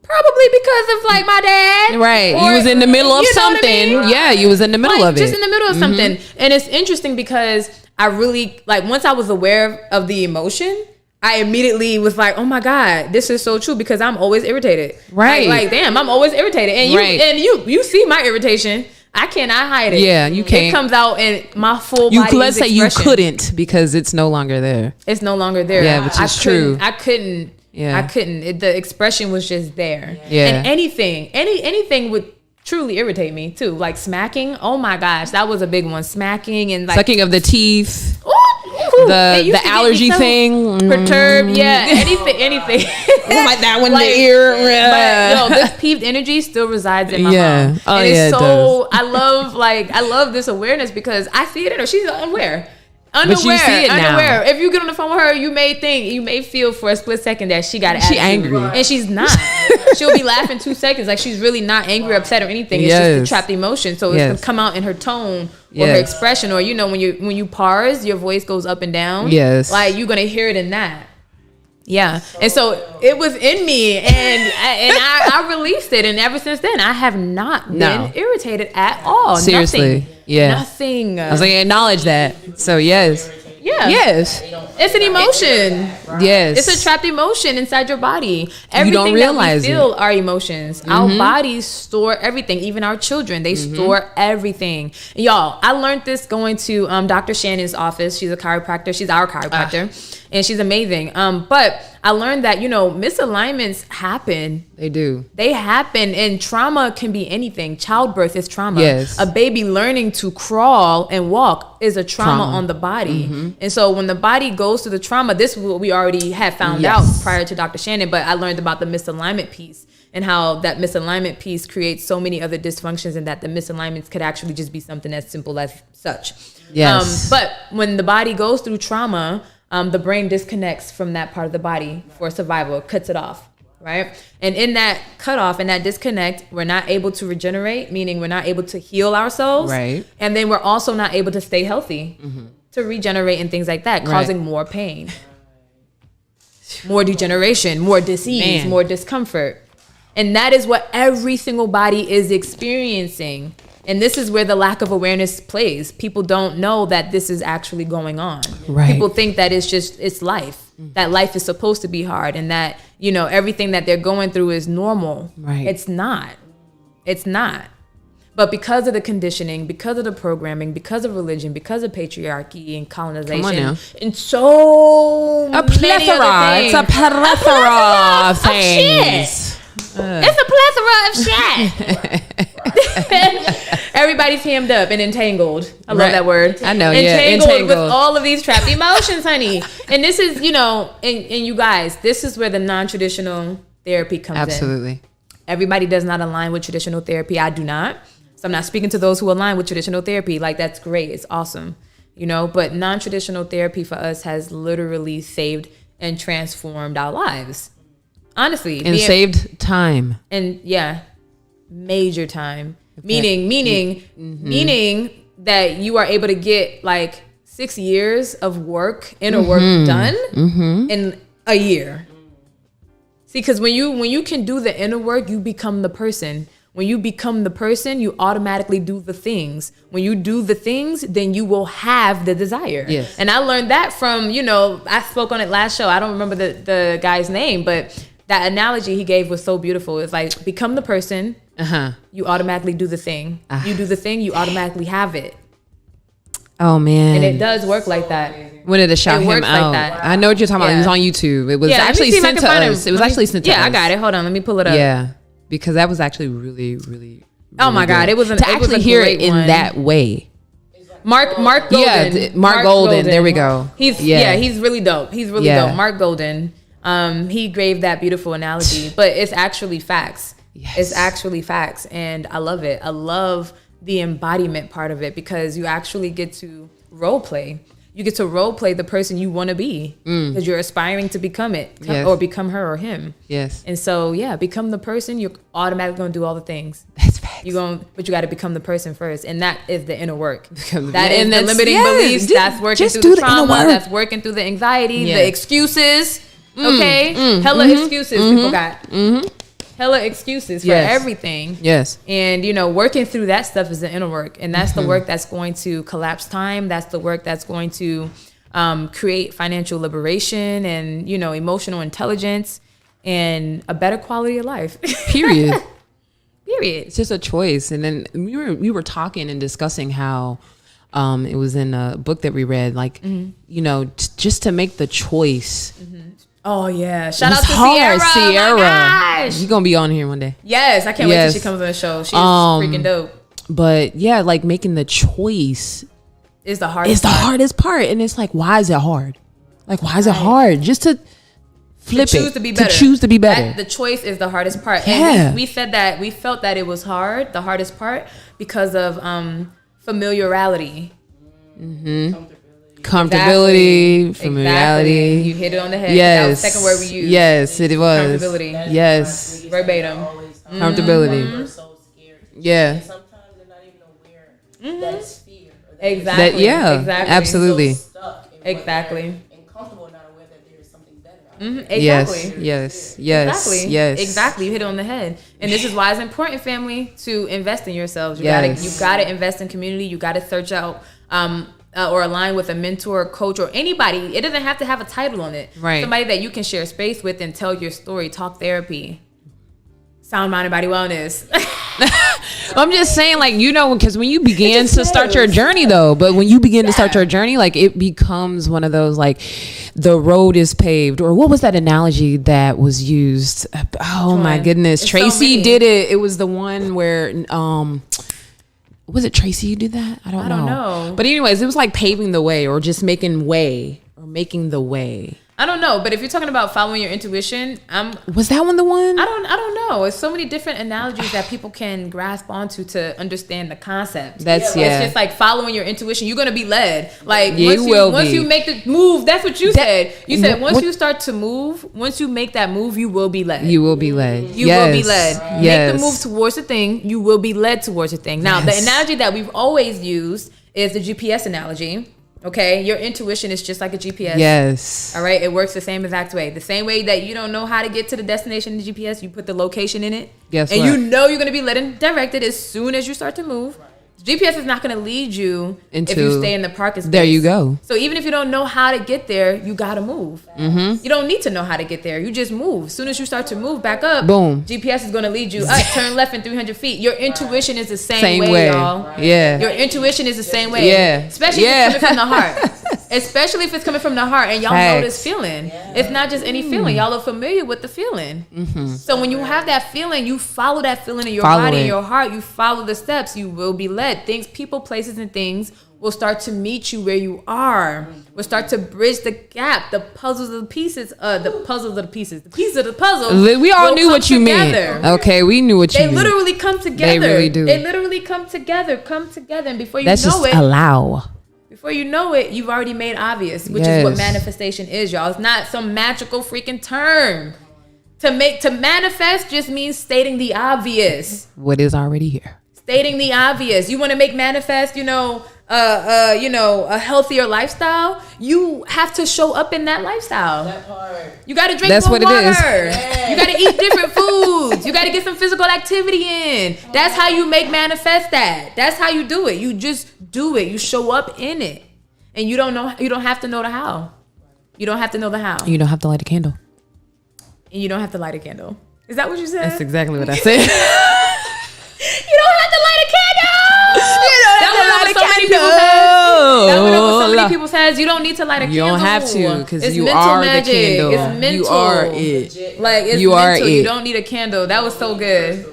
Probably because of like my dad. Right. You was in the middle of something. I mean? Yeah, you was in the middle of it. Just in the middle of something. And it's interesting because I really, like, once I was aware of the emotion, I immediately was like, oh my God, this is so true because I'm always irritated. Right. Like damn, I'm always irritated. And you see my irritation. I cannot hide it. Yeah, you can't. It comes out in my full body. Let's say you couldn't because it's no longer there. It's no longer there. Yeah, which is true. I couldn't. Yeah. I couldn't. The expression was just there. Yeah. And anything would truly irritate me too. Like smacking. Oh my gosh, that was a big one. Smacking and like sucking of the teeth. The allergy thing. Perturbed. Yeah. Anything. Like that one in the ear. But this peeved energy still resides in my mom. Oh, and it's so I love this awareness because I see it in her. She's unaware. But you see it now. If you get on the phone with her, you may feel for a split second that she got an attitude. angry, and she's not. She'll be laughing 2 seconds, like she's really not angry, or upset, or anything. It's just a trapped emotion, so it's gonna come out in her tone or her expression, or when you pause, your voice goes up and down. Yes, like you're gonna hear it in that. Yeah, and so it was in me, and I released it, and ever since then, I have not been irritated at all. Seriously. Nothing. I was like, acknowledge that. So yes. Yeah. Yes. It's an emotion. Yes. It's a trapped emotion inside your body. Everything you don't realize that we feel are emotions. Our bodies store everything. Even our children, they store everything. And y'all, I learned this going to Dr. Shannon's office. She's a chiropractor. She's our chiropractor. And she's amazing. But I learned that, misalignments happen. They do. They happen, and trauma can be anything. Childbirth is trauma. Yes. A baby learning to crawl and walk is a trauma on the body. And so when the body goes through the trauma, this is what we already had found out prior to Dr. Shannon, but I learned about the misalignment piece and how that misalignment piece creates so many other dysfunctions, and that the misalignments could actually just be something as simple as such. Yes. But when the body goes through trauma, the brain disconnects from that part of the body for survival, cuts it off, right? And in that cutoff and that disconnect, we're not able to regenerate, meaning we're not able to heal ourselves. Right. And then we're also not able to stay healthy to regenerate and things like that, causing more pain, more degeneration, more disease, more discomfort. And that is what every single body is experiencing. And this is where the lack of awareness plays. People don't know that this is actually going on. Right. People think that it's life, that life is supposed to be hard, and that, everything that they're going through is normal. Right. It's not. It's not. But because of the conditioning, because of the programming, because of religion, because of patriarchy and colonization, and so many other things. It's a plethora of things. Shit. It's a plethora of shit. Everybody's hemmed up and entangled. I love that word. I know, entangled with all of these trapped emotions, honey. And this is, and you guys, this is where the non-traditional therapy comes in. Absolutely. Everybody does not align with traditional therapy. I do not. So I'm not speaking to those who align with traditional therapy. Like, that's great. It's awesome. But non-traditional therapy for us has literally saved and transformed our lives. Honestly. And saved time. And major time. Okay. Meaning that you are able to get like 6 years of work, inner work done in a year. See, because when you can do the inner work, you become the person. When you become the person, you automatically do the things. When you do the things, then you will have the desire. Yes. And I learned that from, I spoke on it last show. I don't remember the guy's name, but that analogy he gave was so beautiful. It's like, become the person, you automatically do the thing. You do the thing, you automatically have it. Oh, man. And it does work like that. When did it shout him out? Like I know what you're talking about. It was on YouTube. It was actually sent to us. It was actually sent to us. Yeah, I got it. Hold on. Let me pull it up. Yeah. Because that was actually really, really, oh my God. It was to actually hear it in that way. Mark Golden. Yeah, Mark Golden. There we go. He's really dope. He's really dope. Mark Golden. He gave that beautiful analogy, but it's actually facts. Yes. It's actually facts. And I love it. I love the embodiment part of it, because you actually get to role play. You get to role play the person you want to be, because you're aspiring to become it, or become her or him. Yes. And so, become the person. You're automatically going to do all the things. That's facts. But you got to become the person first, and that is the inner work. That is the limiting beliefs. That's working through the trauma. That's working through the anxiety, the excuses. Okay, hella excuses people got. Hella excuses for everything. Yes. And, working through that stuff is the inner work. And that's the work that's going to collapse time. That's the work that's going to create financial liberation and, emotional intelligence and a better quality of life. Period. It's just a choice. And then we were talking and discussing how it was in a book that we read, like, just to make the choice. Oh yeah! Shout out to Sierra. Sierra, oh my gosh. You gonna be on here one day? Yes, I can't wait till she comes on the show. She's freaking dope. But like making the choice is the hardest. part, and it's like, why is it hard? Like, why is it hard? Just to flip choose it, to be better. To choose to be better. The choice is the hardest part. Yeah. And we felt that it was hard, the hardest part, because of familiarity. Comfortability, familiarity. Exactly. You hit it on the head. Yes. That was the second word we used. Yes, it was. Comfortability. Yes. Verbatim. Comfortability. So scared. Yeah. And sometimes they're not even aware that it's fear. Exactly. Exactly. Absolutely. So stuck in exactly. And comfortable, not aware that there is something better. Exactly. Yes. Exactly. You hit it on the head. And this is why it's important, family, to invest in yourselves. You gotta invest in community. You gotta search out or align with a mentor, coach, or anybody. It doesn't have to have a title on it. Right. Somebody that you can share space with and tell your story. Talk therapy. Sound, mind, and body wellness. I'm just saying, like, you know, because when you begin to start your journey, though, but when you begin to start your journey, like, it becomes one of those, like, the road is paved, or what was that analogy that was used? Oh my goodness, It's Tracy so did it. It was the one where, was it Tracy who did that? I don't know. But anyways, it was like paving the way, or just making way, or making the way. I don't know, but if you're talking about following your intuition, Was that one the one? I don't know. It's so many different analogies that people can grasp onto to understand the concept. That's It's just like following your intuition. You're gonna be led. Like Yeah, once you make the move, that's what you said. You said once what- you start to move, once you make that move, you will be led. You will be led. You will be led. Yes. Make the move towards the thing. You will be led towards the thing. Now, the analogy that we've always used is the GPS analogy. Okay, your intuition is just like a GPS. Yes. All right, it works the same exact way. The same way that you don't know how to get to the destination in the GPS, you put the location in it. Guess and what? you know you're going to be led and directed as soon as you start to move. GPS is not going to lead you if you stay in the parking space. There you go. So even if you don't know how to get there, you got to move. Mm-hmm. You don't need to know how to get there. You just move. As soon as you start to move back up, Boom. GPS is going to lead you up. Turn left in 300 feet. Your intuition is the same way, y'all. Yeah. Your intuition is the same way. Yeah. Especially if it's coming from the heart. Especially if it's coming from the heart and y'all know this feeling. It's not just any feeling. Y'all are familiar with the feeling. Mm-hmm. So when you have that feeling, you follow that feeling in your body and your heart. You follow the steps. You will be led. People, places, and things will start to meet you where you are. Will start to bridge the gap. The puzzles of the pieces. The pieces of the puzzle. We all knew what you meant. Okay, we knew what you meant. They literally come together. They really do. They literally come together. And before you That's know just it, allow. before you know it, you've already made obvious, which is what manifestation is, y'all. It's not some magical freaking term. To manifest just means stating the obvious. What is already here. Stating the obvious. You want to make manifest, a healthier lifestyle. You have to show up in that lifestyle. That part. You got to drink That's more what it is. water. You got to eat different foods. You got to get some physical activity in. That's how you make manifest that. That's how you do it. You just do it. You show up in it. And you don't have to know the how. You don't have to know the how. You don't have to light a candle. And you don't have to light a candle. Is that what you said? That's exactly what I said. You don't have to light a candle. That went over so many people's heads. You don't need to light a candle. You don't have to, because It's you mental are magic. the candle. It's mental. You are it. Like, it's You are mental. it. You don't need a candle. That was so good.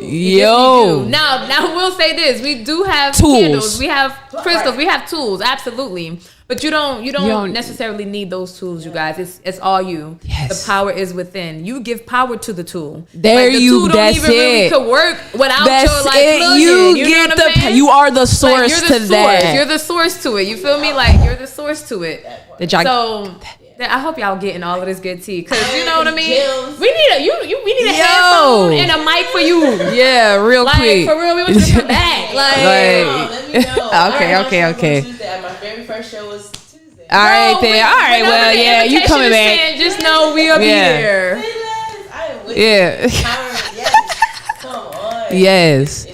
Yo. Now we'll say this: we do have Tools. candles, we have crystals, we have tools, absolutely. But you don't necessarily need those tools, you guys. It's all you. Yes. The power is within. You give power to the tool. There the you. tool don't That's even really it. could work without That's your like it. plug-in. You know get what I'm saying? you are the source Like, you're the to source. that. You're the source to it. You feel me? Like you're the source to it. So I hope y'all getting all of this good tea, cause you know what I mean. We need a headphone and a mic for you. Yeah, real Like quick. for real, we want you to come back. Like Let me know. Okay. Tuesday. My very first show was Tuesday. All right, then. All right. Well, yeah, you coming back? Just know we'll be here. I am with Yeah. you. Yes. Come on. Yes.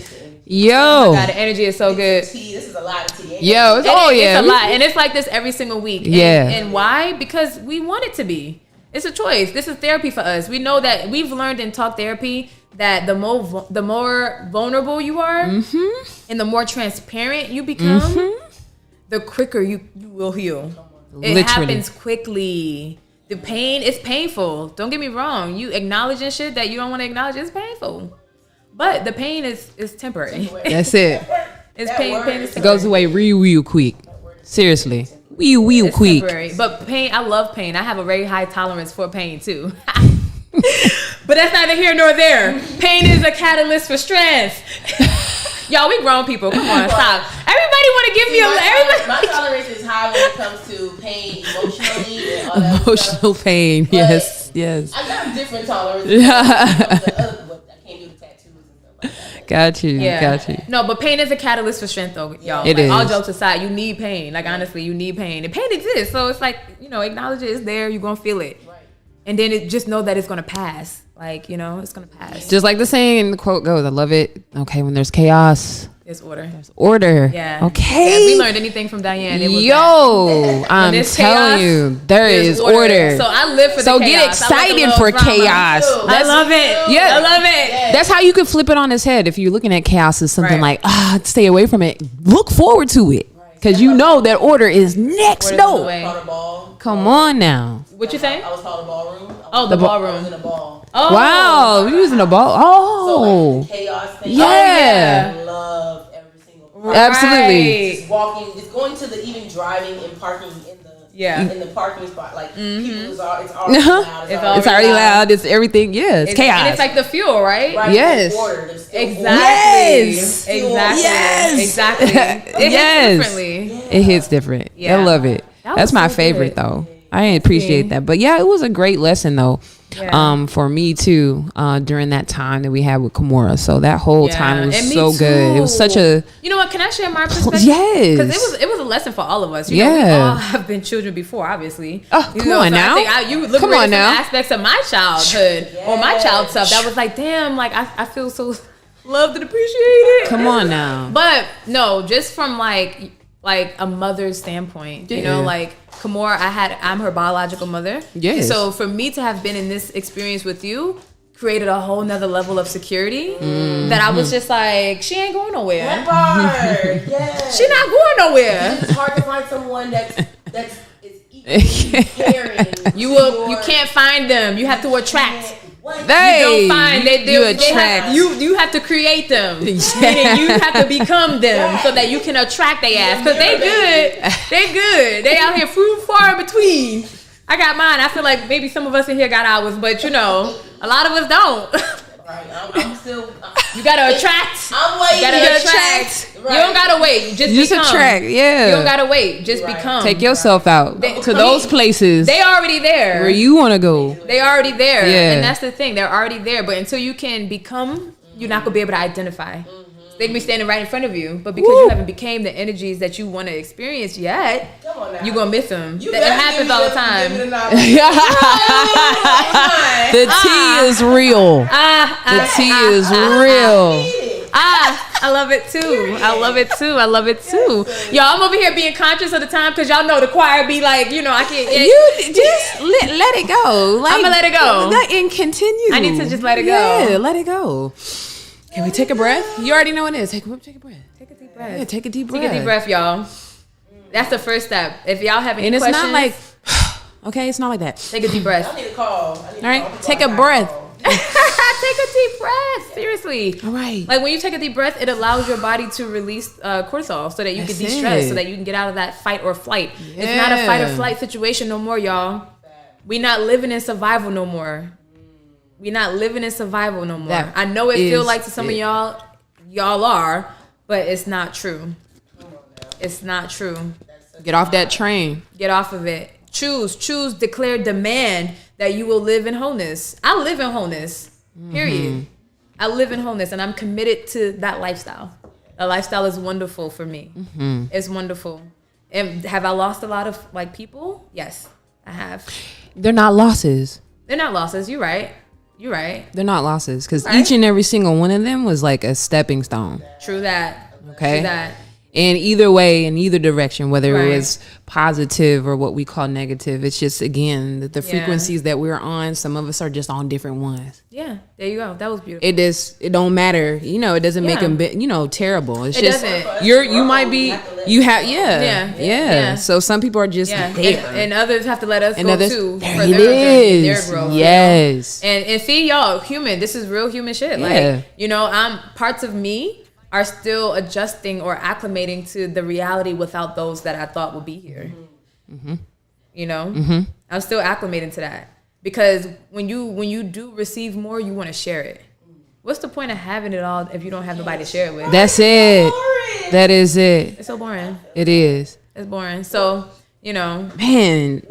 Yo. God, the energy is so good. Tea. This is a lot of tea. Yo. It's a lot, and it's like this every single week. Yeah. And why? Because we want it to be. It's a choice. This is therapy for us. We know that we've learned in talk therapy that the more vulnerable you are, and the more transparent you become, the quicker you will heal. It Literally. happens quickly. The pain is painful. Don't get me wrong. You acknowledging shit that you don't want to acknowledge is painful. But the pain is temporary. That's it. It's pain is temporary. It goes away real quick. Seriously. Real It's quick. temporary. But pain, I love pain. I have a very high tolerance for pain too. But that's neither here nor there. Pain is a catalyst for strength. Y'all, we grown people. Come on, stop. Everybody want to give me My tolerance is high when it comes to pain emotionally and all that Emotional stuff. pain. But Yes. I got a different tolerance. I can't do the tattoos and stuff like that. Got you. No, but pain is a catalyst for strength, though, y'all. It Like, is. all jokes aside, you need pain. Like, honestly, you need pain. And pain exists. So it's like, acknowledge it. It's there. You're going to feel it. Right. And then just know that it's going to pass. Like, it's going to pass. Just like the saying and the quote goes, I love it. Okay, when there's chaos, It's order. Order. Yeah. Okay. If we learned anything from Diane, it was I'm there's telling chaos, you, there is order. So I live for the So chaos. get excited for chaos. I love it. Yeah. I love it. That's how you can flip it on its head. If you're looking at chaos as something Right. like, stay away from it. Look forward to it. Because you know that order is next Order's on the door. way. Called a ball. Come on now. What you say? I was called a ballroom. Oh, the I was ballroom. in a ball. Oh. Wow. You're using a ball. So Oh. like the chaos thing. Yeah. I love every single part. Right. Absolutely. Just walking, just going to the even driving and parking in the parking spot. Like people, it's already loud. It's already loud. It's everything. Yeah. It's chaos. And it's like the fuel, right? Right, Yes. there's order, there's still Exactly. Yes. Exactly. Yes. Exactly. It Yes. hits differently. It hits different. Yeah. I love it. That That's was my so favorite good. though. I appreciate that. But yeah, it was a great lesson though. Yeah. For me too, during that time that we had with Kimura. So that whole Yeah, time was and me so good. It was such a You know what? Can I share my perspective? Yes. Because it was a lesson for all of us. You know, we Yeah. all have been children before, obviously. Oh, You come know, on so now. I think you liberated Come on some now. aspects of my childhood or my child self. That was like, damn, like I feel so loved and appreciated. come on now. But no, just from like a mother's standpoint, you know, Yeah. like Kimura, I'm her biological mother. Yes. So for me to have been in this experience with you created a whole nother level of security that I was just like, she ain't going nowhere. That part, yes. She not going nowhere. It's hard to find someone that's equally caring. You can't find them. You have to attract. Hey, You don't find you attract. you have to create them. Meaning you have to become them so that you can attract their ass. Cause they good. They out here few far in between. I got mine. I feel like maybe some of us in here got ours, but you know, a lot of us don't. Right, I'm still. You gotta attract. I'm waiting. You gotta attract. Right. You don't gotta wait. Just become. attract. Yeah. You don't gotta wait. Just Right. become. Take yourself out to for those me, places They already there. where you want to go. They already there. Yeah. And that's the thing. They're already there. But until you can become, you're not gonna be able to identify. They can be standing right in front of you, but because you haven't became the energies that you want to experience yet, Come on now. you're gonna miss them. You That better happens give me all the Give time. me the nod. The tea is real. The tea is real. I love it too. I love it too. I love it too. Y'all, I'm over here being conscious of the time because y'all know the choir be like, you know, I can't. You just let it go. Like, I'ma let it go. And continue. I need to just let it go. Yeah, let it go. Can we take a breath? You already know what it is. Take a breath. Take a deep breath. Yeah, take a deep breath. Take a deep breath, y'all. That's the first step. If y'all have any And it's questions, not like, okay, it's not like that. take a deep breath. I need a call. All right, take a breath. Take a deep breath. Seriously. All right. Like when you take a deep breath, it allows your body to release cortisol so that you can That's de-stress, it. so that you can get out of that fight or flight. It's not a fight or flight situation no more, y'all. We not living in survival no more. We not living in survival no more. That I know it feels is like to some of it. y'all are, but it's not true. It's not true. Get off that train. Get off of it. Choose, declare, demand that you will live in wholeness. I live in wholeness, period. I live in wholeness and I'm committed to that lifestyle. That lifestyle is wonderful for me. It's wonderful. And have I lost a lot of like people? Yes, I have. They're not losses. They're not losses. You're right. You're right. They're not losses because Right. each and every single one of them was like a stepping stone. True that. Okay. True that. And either way, in either direction, whether Right. it was positive or what we call negative, it's just, again, the frequencies that we're on, some of us are just on different ones. Yeah, there you go. That was beautiful. It don't matter. You know, it doesn't make Yeah. them, terrible. It's It just, doesn't. you might be, Yeah. yeah. So some people are just Yeah, there. and others have to let us And go others, too there for it their journey, their is. growth. Yes. And see, y'all, human. This is real human shit. Yeah. Like, I'm parts of me are still adjusting or acclimating to the reality without those that I thought would be here. I'm still acclimating to that because when you do receive more, you want to share it. What's the point of having it all if you don't have nobody to share it with? That's it. That is it. It's so boring. It is. It's boring. So Man.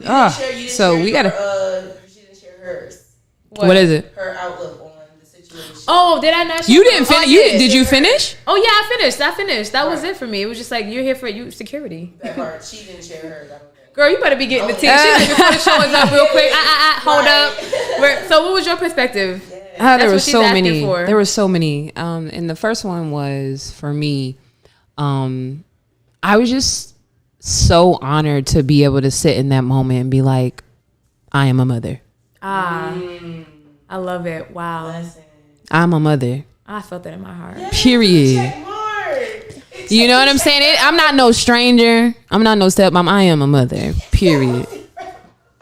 So we got to. She didn't share hers. What is it? Her outlook on the situation. Oh, did I not? You didn't finish? finish. Did you finish? Oh yeah, I finished. That was it for me. It was just like you're here for security. That part. She didn't share hers. I don't think. Girl, you better be getting the tea. She like before the show is up real quick. Hold up. So what was your perspective? There That's were what she's so asking many. for. There were so many. And the first one was for me. I was just so honored to be able to sit in that moment and be like, I am a mother. I love it. Wow. I'm a mother. I felt that in my heart. Period. You know what I'm saying? I'm not no stranger. I'm not no stepmom. I am a mother. Period.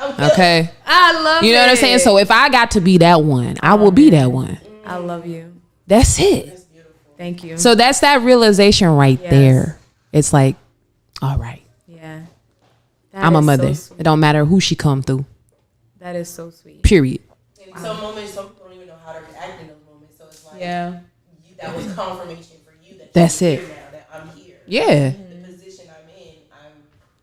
Okay? I love it. You know what I'm saying? So if I got to be that one, I will be that one. I love you. That's it. Thank you. So that's that realization right there. It's like, all right. Yeah. I'm a mother. It don't matter who she come through. That is so sweet. Period. In some moments, some people don't even know how to react in those moments. So it's like, that was confirmation for you that that's you're it. Here now, that I'm here. Yeah. The position I'm in,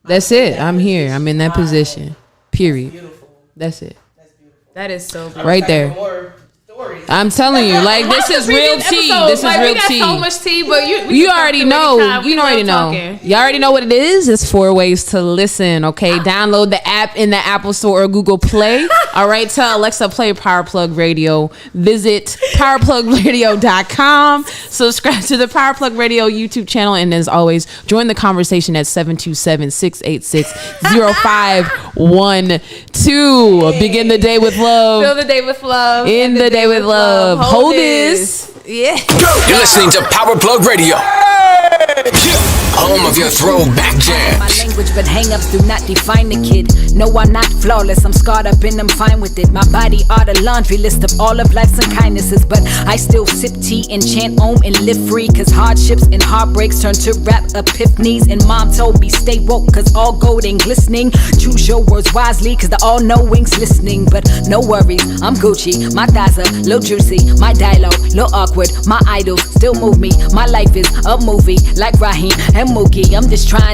that's it. I'm here. I'm in that position. Period. Beautiful. That's it. That's beautiful. That is so beautiful. Right there. More stories. I'm telling you, like, this is real tea. This is real we got tea. so much tea, but you already know. You already know. You already know what it is. It's 4 ways to listen. Okay, download the app in the Apple Store or Google Play. All right, tell Alexa play Power Plug Radio. Visit powerplugradio.com. Subscribe to the Power Plug Radio YouTube channel, and as always, join the conversation at 727-686-0512. Begin the day with love. Fill the day with love. End the day with love. Hold this. Yeah. You're listening to Power Plug Radio. Home of your throwback My jams. language, but hang-ups do not define the kid. No, I'm not flawless. I'm scarred up and I'm fine with it. My body are the laundry list of all of life's unkindnesses, but I still sip tea and chant om and live free. Cause hardships and heartbreaks turn to rap epiphanies. And mom told me stay woke, cause all gold ain't glistening. Choose your words wisely, cause the all-knowing's listening. But no worries, I'm Gucci. My thighs are little juicy. My dialogue, little awkward. My idols still move me. My life is a movie, like Raheem and Mookie. I'm just trying